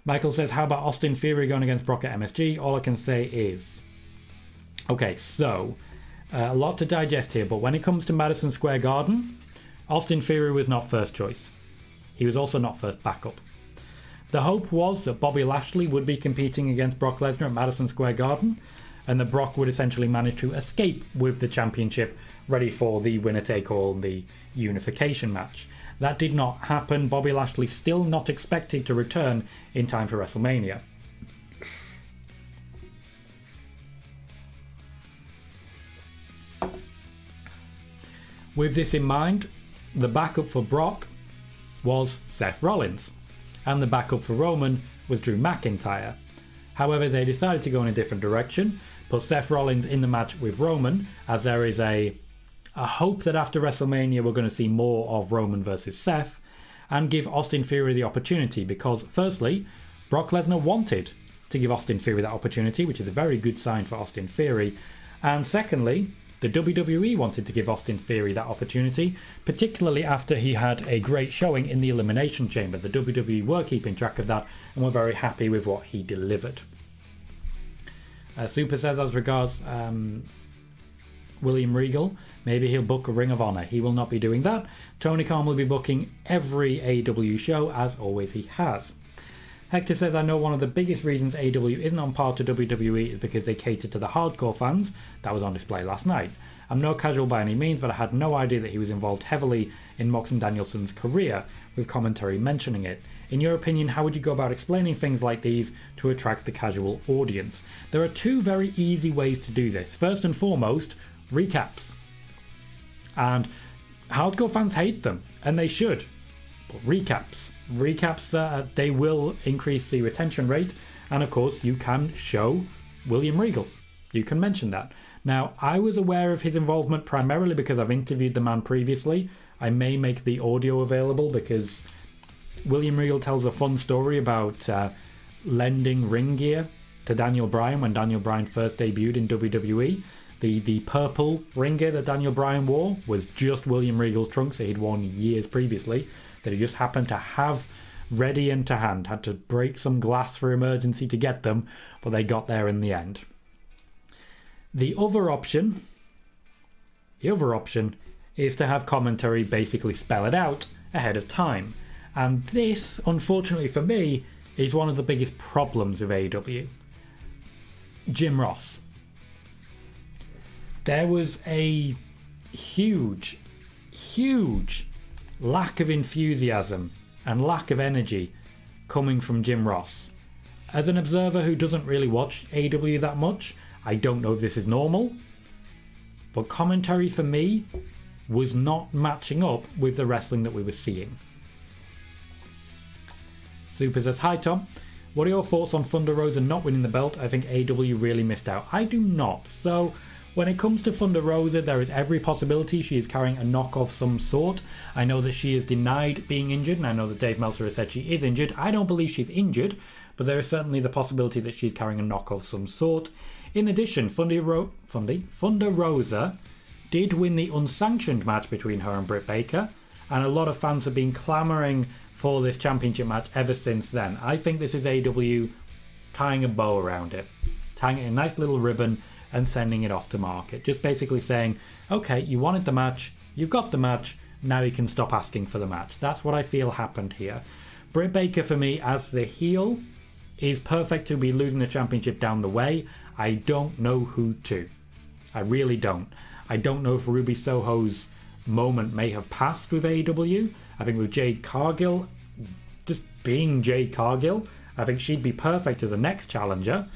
Michael says, how about Austin Theory going against Brock at MSG? All I can say is... Okay, so... a lot to digest here, but when it comes to Madison Square Garden, Austin Theory was not first choice. He was also not first backup. The hope was that Bobby Lashley would be competing against Brock Lesnar at Madison Square Garden, and that Brock would essentially manage to escape with the championship ready for the winner-take-all, the unification match. That did not happen. Bobby Lashley still not expected to return in time for WrestleMania. With this in mind, the backup for Brock was Seth Rollins, and the backup for Roman was Drew McIntyre. However, they decided to go in a different direction, put Seth Rollins in the match with Roman, as there is a hope that after WrestleMania we're going to see more of Roman versus Seth, and give Austin Theory the opportunity, because firstly, Brock Lesnar wanted to give Austin Theory that opportunity, which is a very good sign for Austin Theory, and secondly, the WWE wanted to give Austin Theory that opportunity, particularly after he had a great showing in the Elimination Chamber. The WWE were keeping track of that and were very happy with what he delivered. Super says, as regards William Regal, maybe he'll book a Ring of Honor. He will not be doing that. Tony Khan will be booking every AEW show, as always he has. Hector says, I know one of the biggest reasons AEW isn't on par to WWE is because they cater to the hardcore fans. That was on display last night. I'm no casual by any means, but I had no idea that he was involved heavily in Mox and Danielson's career, with commentary mentioning it. In your opinion, how would you go about explaining things like these to attract the casual audience? There are two very easy ways to do this. First and foremost, recaps. And hardcore fans hate them, and they should. But recaps, they will increase the retention rate, and of course you can show William Regal. You can mention that. Now, I was aware of his involvement primarily because I've interviewed the man previously. I may make the audio available because William Regal tells a fun story about lending ring gear to Daniel Bryan when Daniel Bryan first debuted in WWE. The purple ring gear that Daniel Bryan wore was just William Regal's trunks that he'd worn years previously, that he just happened to have ready and to hand. Had to break some glass for emergency to get them, but they got there in the end. The other option is to have commentary basically spell it out ahead of time. And this, unfortunately for me, is one of the biggest problems with AEW. Jim Ross. There was a huge lack of enthusiasm and lack of energy coming from Jim Ross. As an observer who doesn't really watch AEW that much, I don't know if this is normal, but commentary for me was not matching up with the wrestling that we were seeing. Super says, hi Tom, what are your thoughts on Thunder Rosa not winning the belt? I think AEW really missed out. I do not. So when it comes to Thunder Rosa, there is every possibility she is carrying a knock of some sort. I know that she is denied being injured, and I know that Dave Meltzer has said she is injured. I don't believe she's injured, but there is certainly the possibility that she's carrying a knock of some sort. In addition, Thunder Rosa did win the unsanctioned match between her and Britt Baker, and a lot of fans have been clamouring for this championship match ever since then. I think this is AEW tying a bow around it, tying it in a nice little ribbon and sending it off to market. Just basically saying, okay, you wanted the match, you got the match, now you can stop asking for the match. That's what I feel happened here. Britt Baker, for me, as the heel, is perfect to be losing the championship down the way. I don't know who to. I really don't. I don't know if Ruby Soho's moment may have passed with AEW. I think with Jade Cargill, just being Jade Cargill, I think she'd be perfect as a next challenger,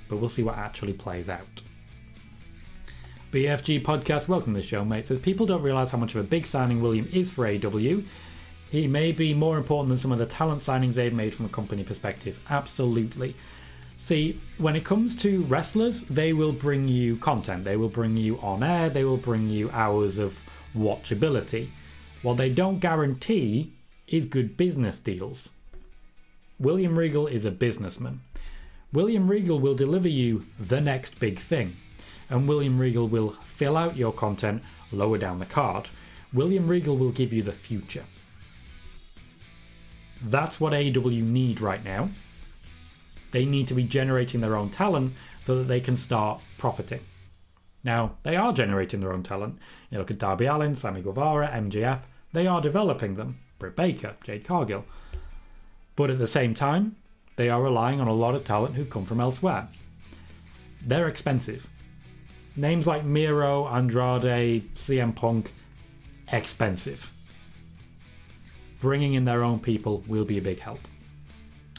but we'll see what actually plays out. BFG Podcast, welcome to the show, mate. Says, people don't realise how much of a big signing William is for AEW. He may be more important than some of the talent signings they've made from a company perspective. Absolutely. See, when it comes to wrestlers, they will bring you content. They will bring you on air. They will bring you hours of watchability. What they don't guarantee is good business deals. William Regal is a businessman. William Regal will deliver you the next big thing. And William Regal will fill out your content lower down the card. William Regal will give you the future. That's what AEW need right now. They need to be generating their own talent so that they can start profiting. Now, they are generating their own talent. You look at Darby Allin, Sammy Guevara, MJF. They are developing them. Britt Baker, Jade Cargill. But at the same time, they are relying on a lot of talent who've come from elsewhere. they're expensive. Names like Miro, Andrade, CM Punk, expensive. Bringing in their own people will be a big help.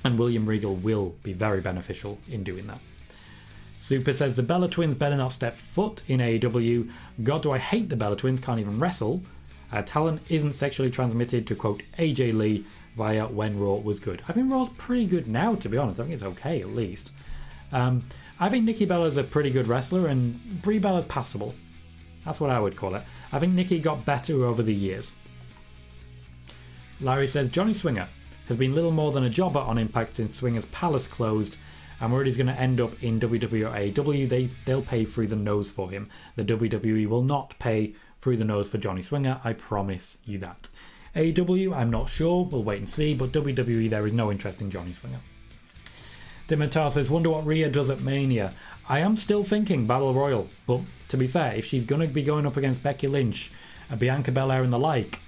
And William Regal will be very beneficial in doing that. Super says the Bella Twins better not step foot in AEW. God, do I hate the Bella Twins, can't even wrestle. Talent isn't sexually transmitted, to quote AJ Lee via When Raw Was Good. I think Raw's pretty good now, to be honest. I think it's okay, at least. I think Nikki Bella's a pretty good wrestler, and Brie Bella's passable. That's what I would call it. I think Nikki got better over the years. Larry says Johnny Swinger has been little more than a jobber on Impact since Swinger's Palace closed, and where he's going to end up in WWE or AEW, they'll pay through the nose for him. The WWE will not pay through the nose for Johnny Swinger, I promise you that. AEW, I'm not sure, we'll wait and see, but WWE, there is no interest in Johnny Swinger. Dimitar says, wonder what Rhea does at Mania. I am still thinking Battle Royal, but to be fair, if she's going to be going up against Becky Lynch, Bianca Belair and the like,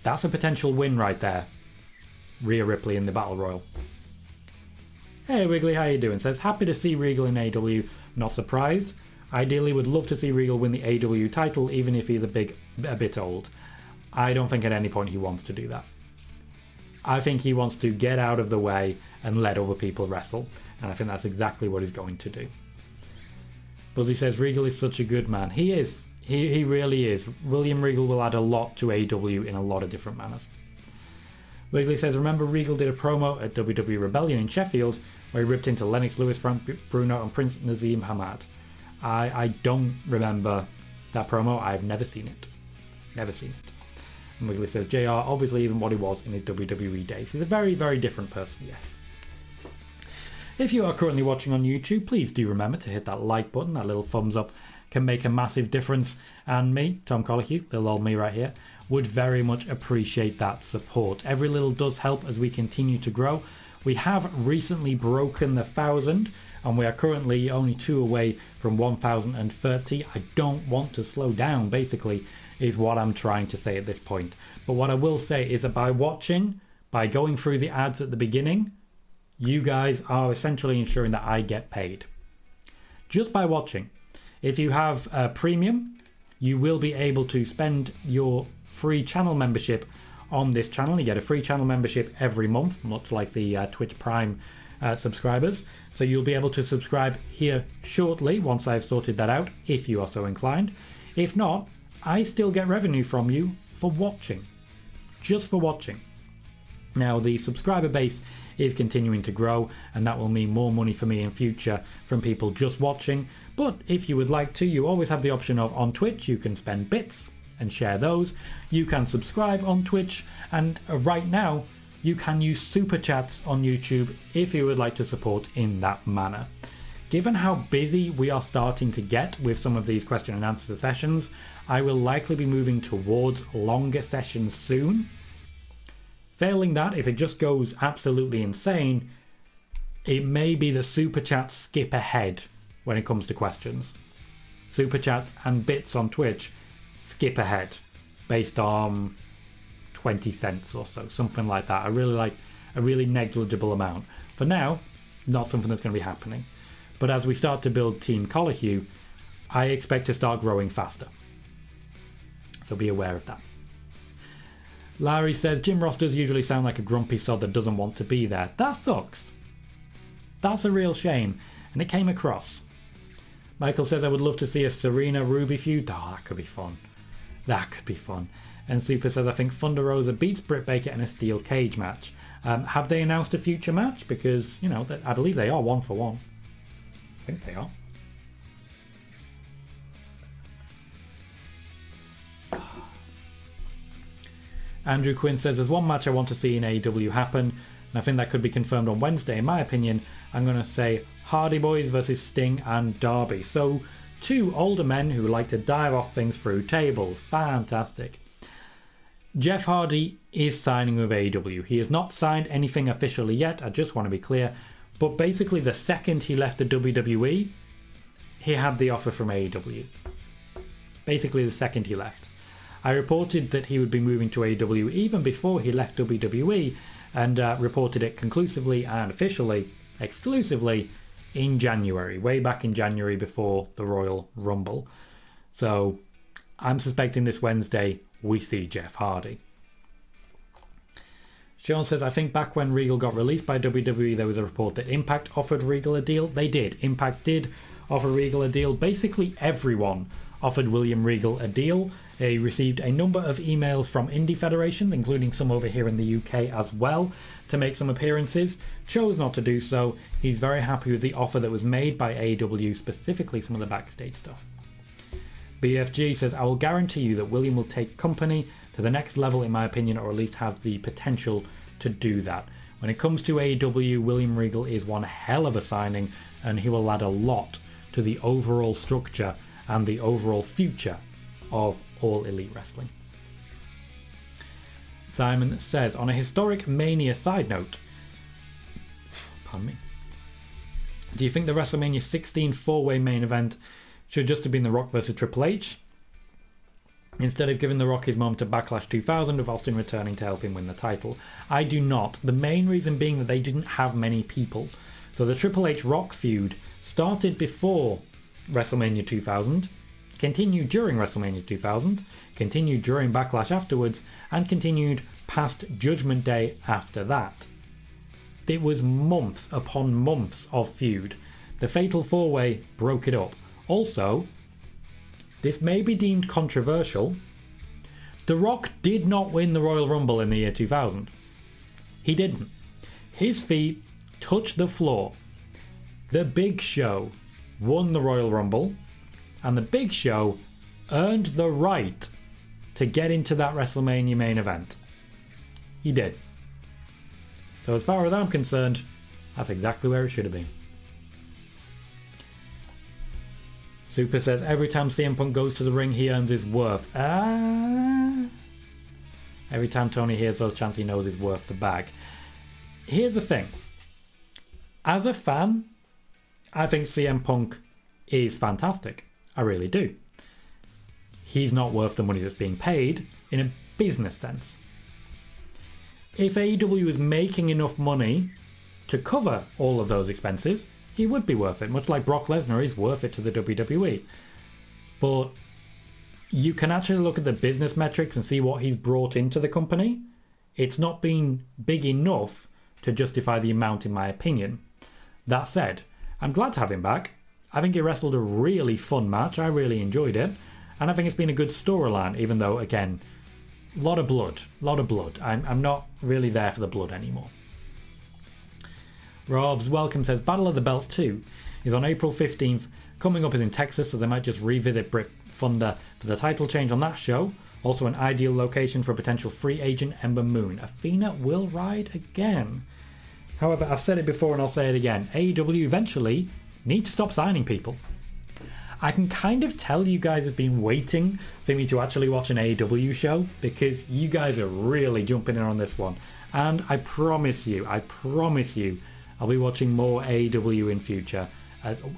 that's a potential win right there. Rhea Ripley in the Battle Royal. Hey Wiggly, how you doing? Says, happy to see Regal in AEW, not surprised. Ideally would love to see Regal win the AEW title, even if he's a bit old. I don't think at any point he wants to do that. I think he wants to get out of the way and let other people wrestle, and I think that's exactly what he's going to do. Buzzy says, Regal is such a good man. He is. He really is. William Regal will add a lot to AEW in a lot of different manners. Wiggly says, remember Regal did a promo at WWE Rebellion in Sheffield where he ripped into Lennox Lewis, Frank Bruno and Prince Nazim Hamad. I don't remember that promo. I've never seen it. Never seen it. And Wiggly says, JR obviously isn't what he was in his WWE days. He's a very, very different person, yes. If you are currently watching on YouTube, please do remember to hit that like button. That little thumbs up can make a massive difference. And me, Tom Colohue, little old me right here, would very much appreciate that support. Every little does help as we continue to grow. We have recently broken the 1,000 and we are currently only 2 away from 1,030. I don't want to slow down, basically, is what I'm trying to say at this point. But what I will say is that by watching, by going through the ads at the beginning, you guys are essentially ensuring that I get paid. Just by watching. If you have a premium, you will be able to spend your free channel membership on this channel. You get a free channel membership every month, much like the Twitch Prime subscribers. So you'll be able to subscribe here shortly once I've sorted that out, if you are so inclined. If not, I still get revenue from you for watching. Just for watching. Now, the subscriber base is continuing to grow, and that will mean more money for me in future from people just watching. But if you would like to, you always have the option of on Twitch, you can spend bits and share those. You can subscribe on Twitch, and right now, you can use super chats on YouTube if you would like to support in that manner. Given how busy we are starting to get with some of these question and answer sessions, I will likely be moving towards longer sessions soon. Failing that, if it just goes absolutely insane, it may be the super chats skip ahead when it comes to questions. Super chats and bits on Twitch skip ahead based on 20 cents or so, something like that. A really negligible amount. For now, not something that's going to be happening. But as we start to build Team Colohue, I expect to start growing faster. So be aware of that. Larry says, Jim Ross does usually sound like a grumpy sod that doesn't want to be there. That sucks. That's a real shame. And it came across. Michael says, I would love to see a Serena Ruby feud. Oh, that could be fun. That could be fun. And Super says, I think Thunder Rosa beats Britt Baker in a steel cage match. Have they announced a future match? Because, you know, I believe they are 1-for-1. I think they are. Andrew Quinn says, there's one match I want to see in AEW happen, and I think that could be confirmed on Wednesday. In my opinion, I'm going to say Hardy Boys versus Sting and Darby. So, 2 older men who like to dive off things through tables. Fantastic. Jeff Hardy is signing with AEW. He has not signed anything officially yet, I just want to be clear. But basically, the second he left the WWE, he had the offer from AEW. Basically, the second he left. I reported that he would be moving to AEW even before he left WWE, and reported it conclusively and officially, exclusively, in January, way back in January before the Royal Rumble. So I'm suspecting this Wednesday we see Jeff Hardy. Sean says, I think back when Regal got released by WWE, there was a report that Impact offered Regal a deal. They did. Impact did offer Regal a deal. Basically everyone offered William Regal a deal. He received a number of emails from indie federations, including some over here in the UK as well, to make some appearances. Chose not to do so. He's very happy with the offer that was made by AEW, specifically some of the backstage stuff. BFG says, I will guarantee you that William will take company to the next level, in my opinion, or at least have the potential to do that. When it comes to AEW, William Regal is one hell of a signing, and he will add a lot to the overall structure and the overall future of All Elite Wrestling. Simon says, on a historic Mania side note, pardon me, do you think the WrestleMania 16 four-way main event should just have been The Rock versus Triple H, instead of giving The Rock his moment at Backlash 2000 with Austin returning to help him win the title? I do not. The main reason being that they didn't have many people. So the Triple H Rock feud started before WrestleMania 2000, continued during WrestleMania 2000, continued during Backlash afterwards, and continued past Judgment Day after that. It was months upon months of feud. The Fatal 4-Way broke it up. Also, this may be deemed controversial, The Rock did not win the Royal Rumble in the year 2000. He didn't. His feet touched the floor. The Big Show won the Royal Rumble, and the Big Show earned the right to get into that WrestleMania main event. He did. So as far as I'm concerned, that's exactly where it should have been. Super says, every time CM Punk goes to the ring, he earns his worth. Every time Tony hears those chants, he knows he's worth the bag. Here's the thing. As a fan, I think CM Punk is fantastic. I really do. He's not worth the money that's being paid in a business sense. If AEW was making enough money to cover all of those expenses, he would be worth it, much like Brock Lesnar is worth it to the WWE. But you can actually look at the business metrics and see what he's brought into the company. It's not been big enough to justify the amount, in my opinion. That said, I'm glad to have him back. I think he wrestled a really fun match. I really enjoyed it. And I think it's been a good storyline, even though, again, a lot of blood. I'm not really there for the blood anymore. Rob's Welcome says, Battle of the Belts 2 is on April 15th. Coming up is in Texas, so they might just revisit Brick Thunder for the title change on that show. Also an ideal location for a potential free agent Ember Moon. Athena will ride again. However, I've said it before and I'll say it again. AEW eventually need to stop signing people. I can kind of tell you guys have been waiting for me to actually watch an AEW show, because you guys are really jumping in on this one. And I promise you, I'll be watching more AEW in future,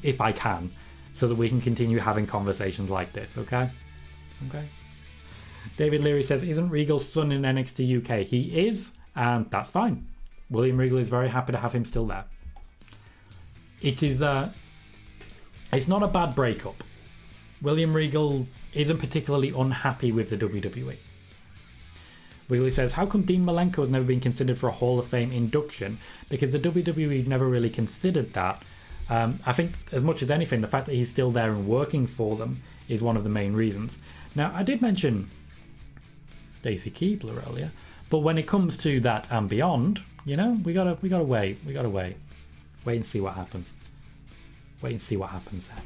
if I can, so that we can continue having conversations like this, okay? Okay. David Leary says, isn't Regal's son in NXT UK? He is, and that's fine. William Regal is very happy to have him still there. It is, it's not a bad breakup. William Regal isn't particularly unhappy with the WWE. Wiggly says, how come Dean Malenko has never been considered for a Hall of Fame induction? Because the WWE's never really considered that. I think, as much as anything, the fact that he's still there and working for them is one of the main reasons. Now, I did mention Stacy Keibler earlier, but when it comes to that and beyond, you know, we gotta wait. Wait and see what happens. Wait and see what happens there.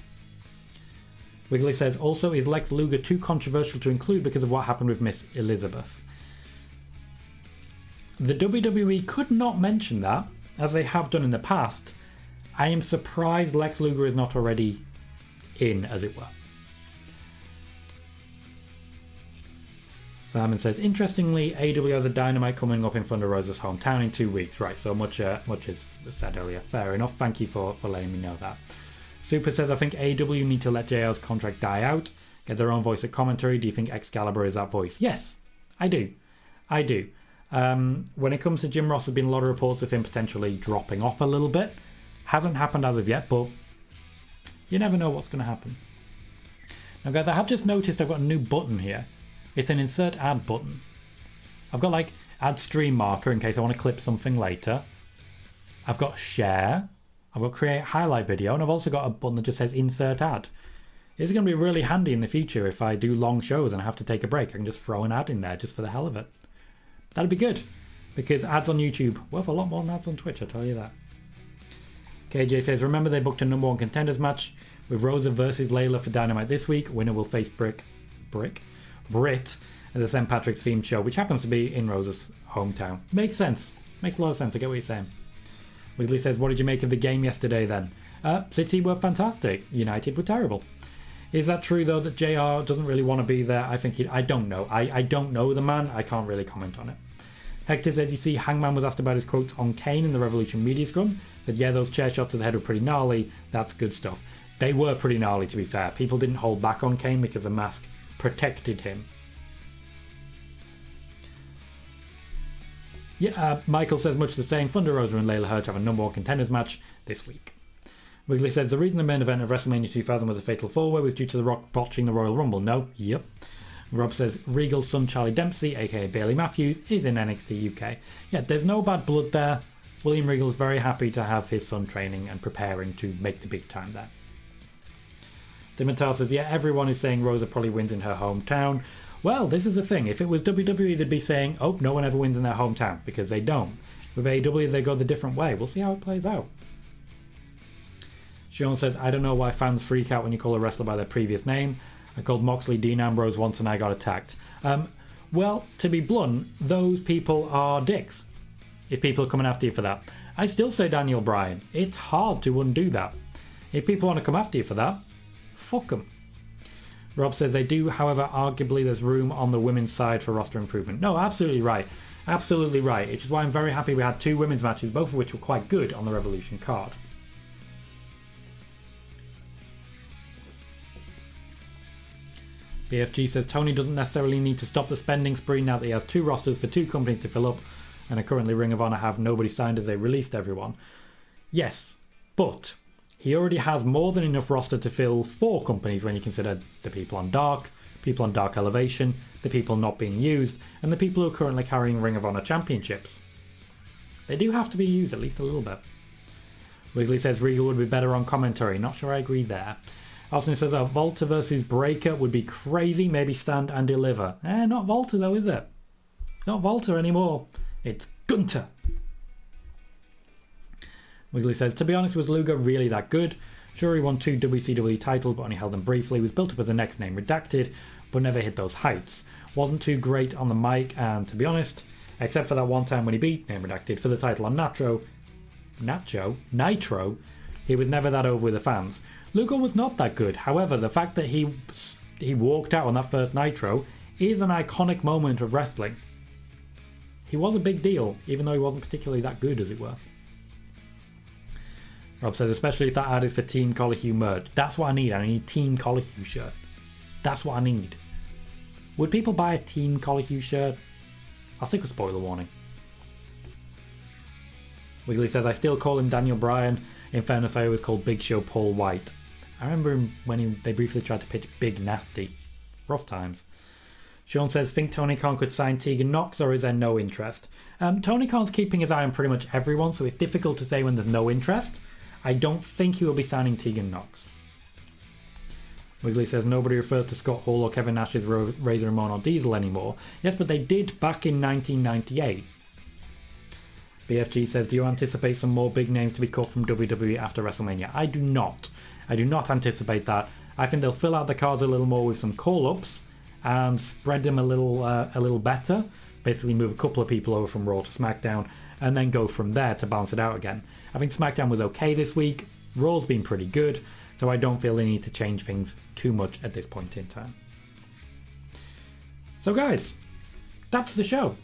Wiggly says, also, is Lex Luger too controversial to include because of what happened with Miss Elizabeth? The WWE could not mention that, as they have done in the past. I am surprised Lex Luger is not already in, as it were. Simon says, interestingly, AEW has a Dynamite coming up in Thunder Rosa's hometown in 2 weeks. Right, so much as said earlier. Fair enough. Thank you for letting me know that. Super says, I think AEW need to let JR's contract die out, get their own voice at commentary. Do you think Excalibur is that voice? Yes, I do. When it comes to Jim Ross, there's been a lot of reports of him potentially dropping off a little bit. Hasn't happened as of yet, but you never know what's going to happen. Now guys, I have just noticed I've got a new button here. It's an insert ad button. I've got like add stream marker in case I want to clip something later. I've got share. I've got create highlight video, and I've also got a button that just says insert ad. This is going to be really handy in the future if I do long shows and I have to take a break. I can just throw an ad in there just for the hell of it. That'd be good, because ads on YouTube worth a lot more than ads on Twitch, I tell you that. KJ says, remember they booked a number one contenders match with Rosa versus Layla for Dynamite this week. Winner will face Brit at the St. Patrick's themed show, which happens to be in Rosa's hometown. Makes sense. Makes a lot of sense. I get what you're saying. Wiggly says, what did you make of the game yesterday then? City were fantastic. United were terrible. Is that true though that JR doesn't really want to be there? I think I don't know. I don't know the man. I can't really comment on it. Hector says, you see, Hangman was asked about his quotes on Kane in the Revolution media scrum. Said, yeah, those chair shots to the head were pretty gnarly. That's good stuff. They were pretty gnarly, to be fair. People didn't hold back on Kane because the mask protected him. Yeah, Michael says much the same. Thunder Rosa and Layla Hirsch have a number one contenders match this week. Wiggly says, the reason the main event of WrestleMania 2000 was a fatal four-way was due to The Rock botching the Royal Rumble. No? Yep. Rob says, Regal's son Charlie Dempsey, aka Bailey Matthews, is in NXT UK. Yeah, there's no bad blood there. William Regal is very happy to have his son training and preparing to make the big time there. Dimitar says, yeah, everyone is saying Rosa probably wins in her hometown. Well, this is the thing. If it was WWE, they'd be saying, oh, no one ever wins in their hometown, because they don't. With AEW, they go the different way. We'll see how it plays out. Sean says, I don't know why fans freak out when you call a wrestler by their previous name. I called Moxley Dean Ambrose once and I got attacked. Well, to be blunt, those people are dicks. If people are coming after you for that. I still say Daniel Bryan. It's hard to undo that. If people want to come after you for that, fuck them. Rob says they do, however, arguably there's room on the women's side for roster improvement. No, absolutely right. Absolutely right. Which is why I'm very happy we had two women's matches, both of which were quite good on the Revolution card. BFG says Tony doesn't necessarily need to stop the spending spree now that he has two rosters for two companies to fill up, and currently Ring of Honor have nobody signed as they released everyone. Yes, but he already has more than enough roster to fill 4 companies when you consider the people on Dark Elevation, the people not being used, and the people who are currently carrying Ring of Honor championships. They do have to be used at least a little bit. Wiggly says Regal would be better on commentary. Not sure I agree there. Austin says Volta versus Breaker would be crazy. Maybe stand and deliver. Not Volta though, is it? Not Volta anymore. It's Gunter. Wiggly says, to be honest, was Luger really that good? Sure, he won 2 WCW titles, but only held them briefly. He was built up as the next name redacted, but never hit those heights. Wasn't too great on the mic, and to be honest, except for that one time when he beat name redacted for the title on Nitro, he was never that over with the fans. Luger was not that good. However, the fact that he walked out on that first Nitro is an iconic moment of wrestling. He was a big deal, even though he wasn't particularly that good, as it were. Rob says, especially if that ad is for Team Colohue merch. That's what I need. I need Team Colohue shirt. That's what I need. Would people buy a Team Colohue shirt? I'll stick with spoiler warning. Wiggly says, I still call him Daniel Bryan. In fairness, I always called Big Show Paul White. I remember him when they briefly tried to pitch Big Nasty. Rough times. Sean says, think Tony Khan could sign Tegan Knox, or is there no interest? Tony Khan's keeping his eye on pretty much everyone, so it's difficult to say when there's no interest. I don't think he will be signing Tegan Knox. Wiggly says, nobody refers to Scott Hall or Kevin Nash as Razor Ramon or Diesel anymore. Yes, but they did back in 1998. BFG says, do you anticipate some more big names to be cut from WWE after WrestleMania? I do not. I do not anticipate that. I think they'll fill out the cards a little more with some call-ups and spread them a little better. Basically move a couple of people over from Raw to SmackDown and then go from there to balance it out again. I think SmackDown was okay this week. Raw's been pretty good, so I don't feel they need to change things too much at this point in time. So guys, that's the show.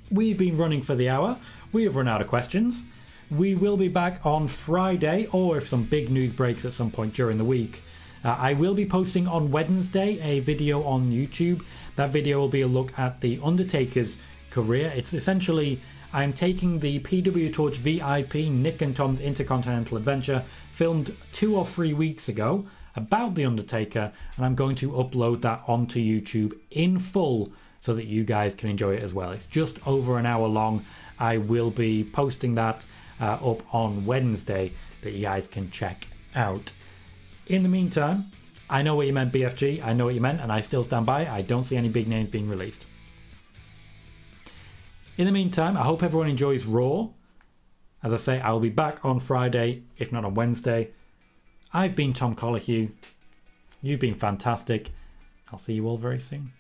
We've been running for the hour. We have run out of questions. We will be back on Friday, or if some big news breaks at some point during the week. I will be posting on Wednesday a video on YouTube. That video will be a look at the Undertaker's career. It's essentially I'm taking the PW Torch VIP Nick and Tom's Intercontinental Adventure, filmed 2 or 3 weeks ago, about The Undertaker, and I'm going to upload that onto YouTube in full so that you guys can enjoy it as well. It's just over an hour long. I will be posting that up on Wednesday that you guys can check out. In the meantime, I know what you meant, BFG. I know what you meant, and I still stand by. I don't see any big names being released. In the meantime, I hope everyone enjoys Raw. As I say, I'll be back on Friday, if not on Wednesday. I've been Tom Colohue. You've been fantastic. I'll see you all very soon.